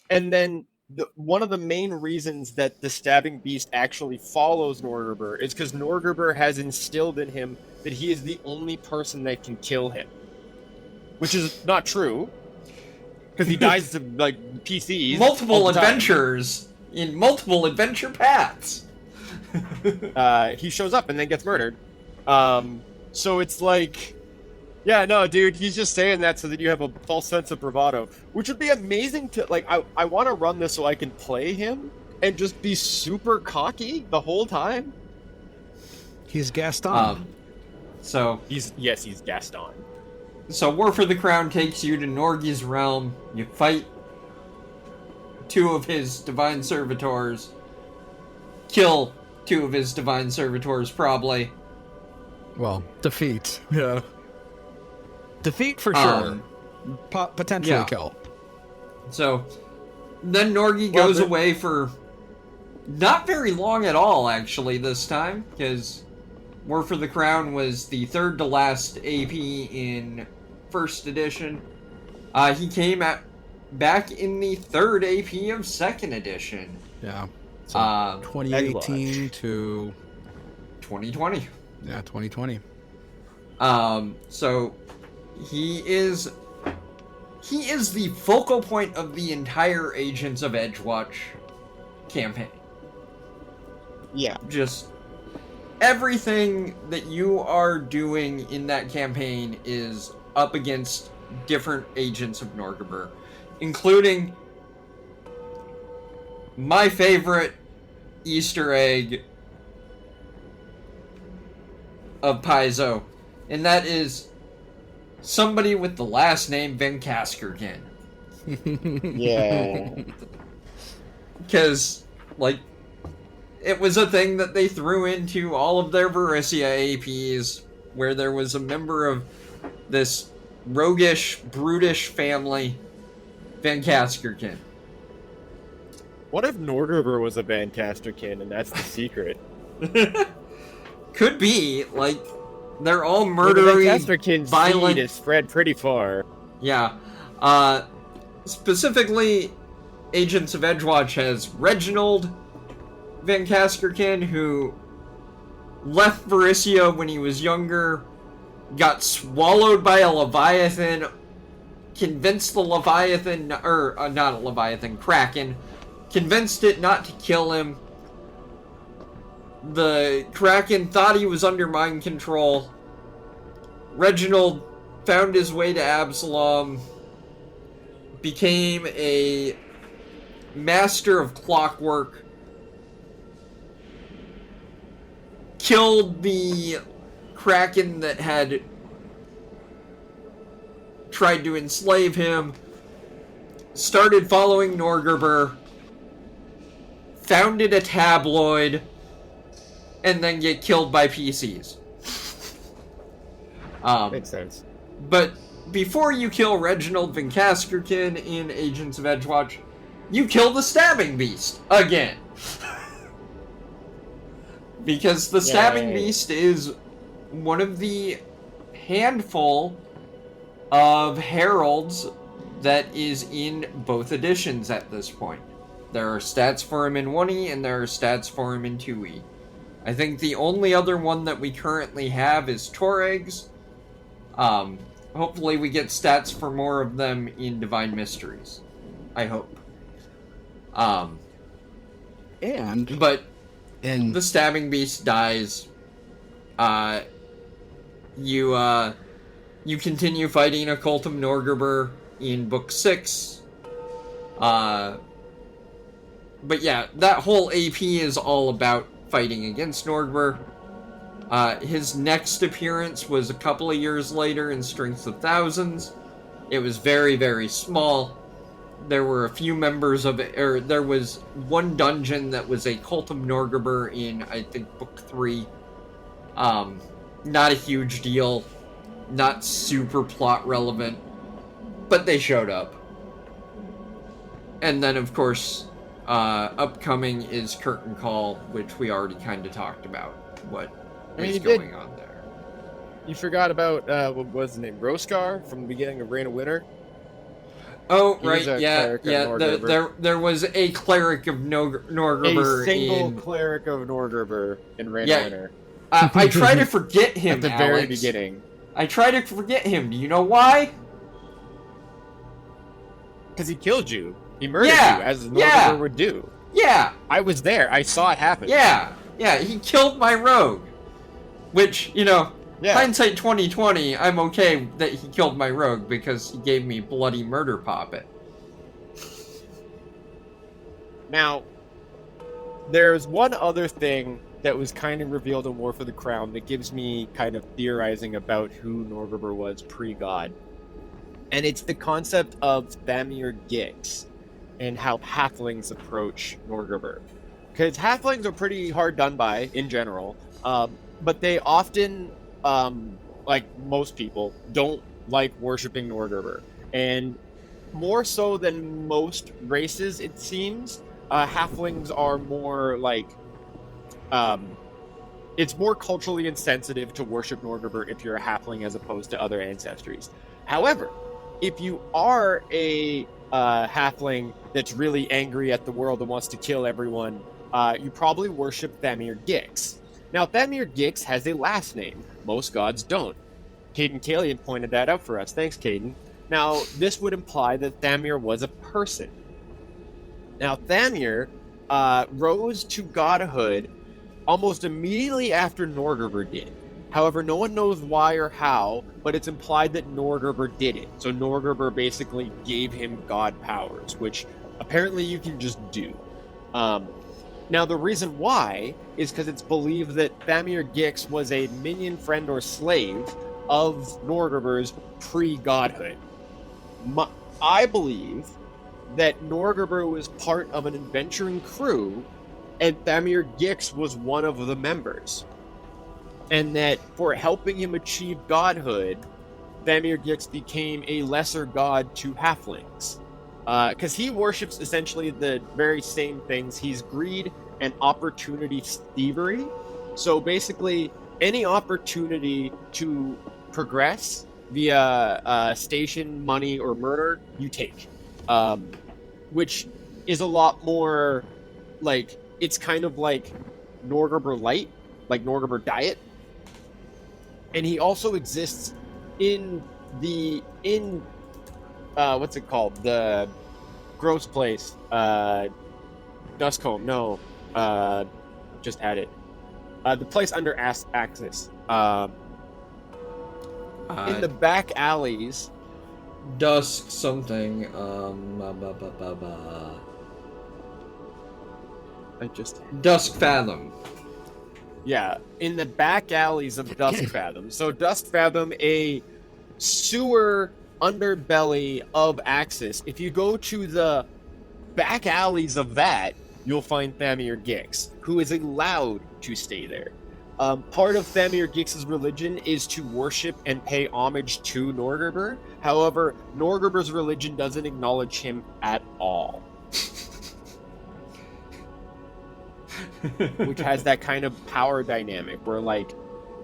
And then one of the main reasons that the stabbing beast actually follows Norgorber is because Norgorber has instilled in him that he is the only person that can kill him. Which is not true, because he dies to, like, PCs. Multiple adventures in multiple adventure paths. He shows up and then gets murdered. So it's like, yeah, no, dude, he's just saying that so that you have a false sense of bravado, which would be amazing to, like, I want to run this so I can play him and just be super cocky the whole time. He's Gaston. He's Gaston. So War for the Crown takes you to Norgi's realm. You fight 2 of his divine servitors. Kill 2 of his divine servitors, probably. Well, defeat. Yeah. Defeat for sure. Potentially kill. So, then Norgi goes away for not very long at all, actually, this time, because War for the Crown was the 3rd to last AP in 1st edition. He came back in the 3rd AP of 2nd edition. Yeah. So 2018 to 2020. Yeah, 2020. So he is the focal point of the entire Agents of Edgewatch campaign. Yeah. Just everything that you are doing in that campaign is up against different agents of Norgorber, including my favorite Easter egg of Paizo, and that is somebody with the last name Van Kaskerkin. Yeah. Because, like, it was a thing that they threw into all of their Varisia APs, where there was a member of this roguish, brutish family, Van Kaskerkin. What if Norgorber was a Van Casterkin and that's the secret? Could be, like, they're all murdery, Van violent. Seed is spread pretty far. Yeah. Specifically, Agents of Edgewatch has Reginald Van Kaskerkin, who left Varisia when he was younger, got swallowed by a Leviathan, convinced the Leviathan, not a Leviathan, Kraken, convinced it not to kill him. The Kraken thought he was under mind control. Reginald found his way to Absalom, became a master of clockwork, killed the Kraken that had tried to enslave him, started following Norgorber, founded a tabloid, and then get killed by PCs. Makes sense. But before you kill Reginald Van Kaskerkin in Agents of Edgewatch, you kill the Stabbing Beast again. Because the Stabbing Beast is one of the handful of heralds that is in both editions at this point. There are stats for him in 1E and there are stats for him in 2E. I think the only other one that we currently have is Torreg's. Hopefully we get stats for more of them in Divine Mysteries. I hope. But the Stabbing Beast dies. You continue fighting Occultum Norgorber in Book 6. But yeah, that whole AP is all about fighting against Norgorber. His next appearance was a couple of years later in Strength of Thousands. It was very, very small. There were a few members of it, or there was one dungeon that was a Cult of Norgorber in, I think, Book 3. Not a huge deal. Not super plot relevant. But they showed up. And then, of course, upcoming is Curtain Call, which we already kind of talked about. What is going on there? You forgot about, what was his name? Roskar from the beginning of Reign of Winter? Oh, He right, was a yeah. cleric of Norgorber. There was a cleric of Norgorber. A single cleric of Norgorber in Reign of Winter. I try to forget him, at the very beginning. I try to forget him. Do you know why? Because he killed you. He murdered you, as Norgorber would do. Yeah. I was there. I saw it happen. Yeah, he killed my rogue. Which, hindsight 2020, I'm okay that he killed my rogue because he gave me bloody murder poppet. Now, there's one other thing that was kind of revealed in War for the Crown that gives me kind of theorizing about who Norgorber was pre-God. And it's the concept of Thamir Gix and how halflings approach Norgorber. Because halflings are pretty hard done by, in general, but they often, like most people, don't like worshipping Norgorber. And more so than most races, it seems, halflings are more like... it's more culturally insensitive to worship Norgorber if you're a halfling as opposed to other ancestries. However, if you are a halfling that's really angry at the world and wants to kill everyone, you probably worship Thamir Gix. Now, Thamir Gix has a last name. Most gods don't. Caden Kalian pointed that out for us. Thanks, Caden. Now, this would imply that Thamir was a person. Now, Thamir rose to godhood almost immediately after Norgorber did. However, no one knows why or how, but it's implied that Norgorber did it. So Norgorber basically gave him god powers, which apparently you can just do. Now, the reason why is because it's believed that Thamir Gix was a minion, friend, or slave of Norgorber's pre-godhood. I believe that Norgorber was part of an adventuring crew, and Thamir Gix was one of the members. And that for helping him achieve godhood, Thamir Gix became a lesser god to halflings. Because he worships essentially the very same things. He's greed and opportunity thievery. So basically, any opportunity to progress via station, money, or murder, you take. Which is a lot more like, it's kind of like Norgorber Light, like Norgorber Diet. And he also exists in what's it called? The gross place. Duskcomb, no. Just had it. The place under Axis. In the back alleys. Dusk something. Dusk Fathom. Yeah, in the back alleys of Dusk Fathom. So Dusk Fathom, a sewer underbelly of Axis. If you go to the back alleys of that, you'll find Thamir Gix, who is allowed to stay there. Part of Thamir Gix's religion is to worship and pay homage to Norgorber. However, Norgorber's religion doesn't acknowledge him at all. Which has that kind of power dynamic where, like,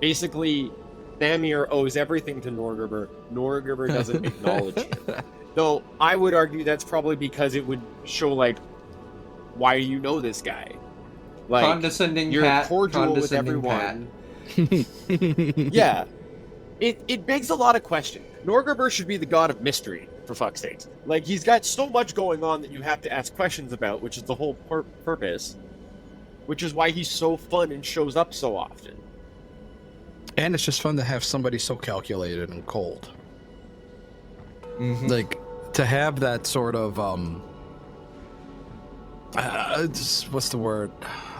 basically Thamir owes everything to Norgorber. Norgorber doesn't acknowledge him. Though I would argue that's probably because it would show, like, why do you know this guy? Like, condescending you're Pat, cordial with everyone. Yeah. It begs a lot of questions. Norgorber should be the god of mystery, for fuck's sake. Like, he's got so much going on that you have to ask questions about, which is the whole purpose. Which is why he's so fun and shows up so often. And it's just fun to have somebody so calculated and cold. Mm-hmm. Like, to have that sort of, what's the word?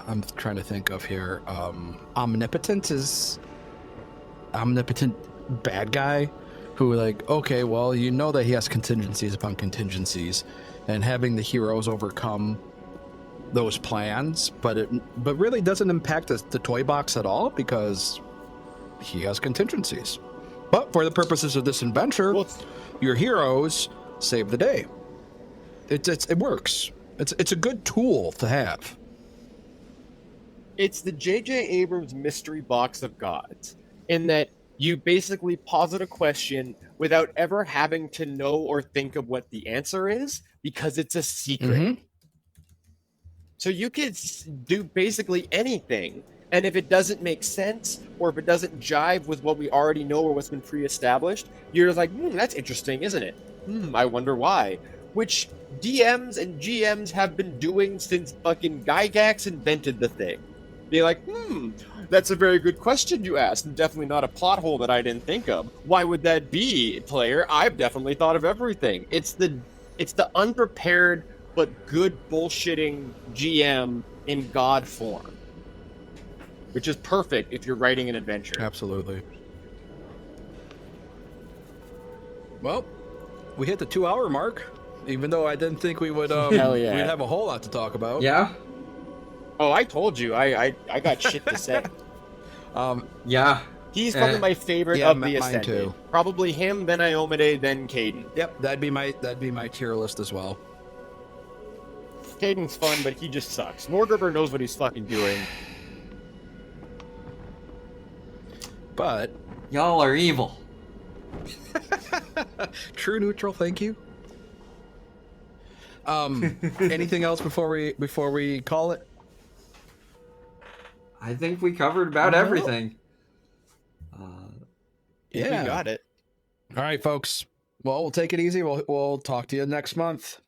I'm trying to think of here. Omnipotent bad guy who, like, okay, well, you know that he has contingencies upon contingencies, and having the heroes overcome those plans, but really doesn't impact the toy box at all because he has contingencies. But for the purposes of this adventure, your heroes save the day. It works. It's a good tool to have. It's the J.J. Abrams mystery box of gods, in that you basically posit a question without ever having to know or think of what the answer is, because it's a secret. Mm-hmm. So you could do basically anything, and if it doesn't make sense, or if it doesn't jive with what we already know or what's been pre-established, you're just like, that's interesting, isn't it? I wonder why. Which DMs and GMs have been doing since fucking Gygax invented the thing. Be like, that's a very good question you asked, and definitely not a plot hole that I didn't think of. Why would that be, player? I've definitely thought of everything. It's the unprepared but good bullshitting GM in God form, which is perfect if you're writing an adventure. Absolutely. Well, we hit the 2-hour mark, even though I didn't think we would. Hell yeah. We'd have a whole lot to talk about. Yeah. Oh, I told you, I got shit to say. Yeah. He's probably my favorite yeah, of the mine Ascended. too. Probably him, then Iomade, then Caden. Yep, that'd be my tier list as well. Caden's fun, but he just sucks. Norgorber knows what he's fucking doing. But Y'all are evil. true neutral, thank you. Anything else before we call it? I think we covered about everything. Yeah, We got it. All right, folks. Well, we'll take it easy. We'll talk to you next month.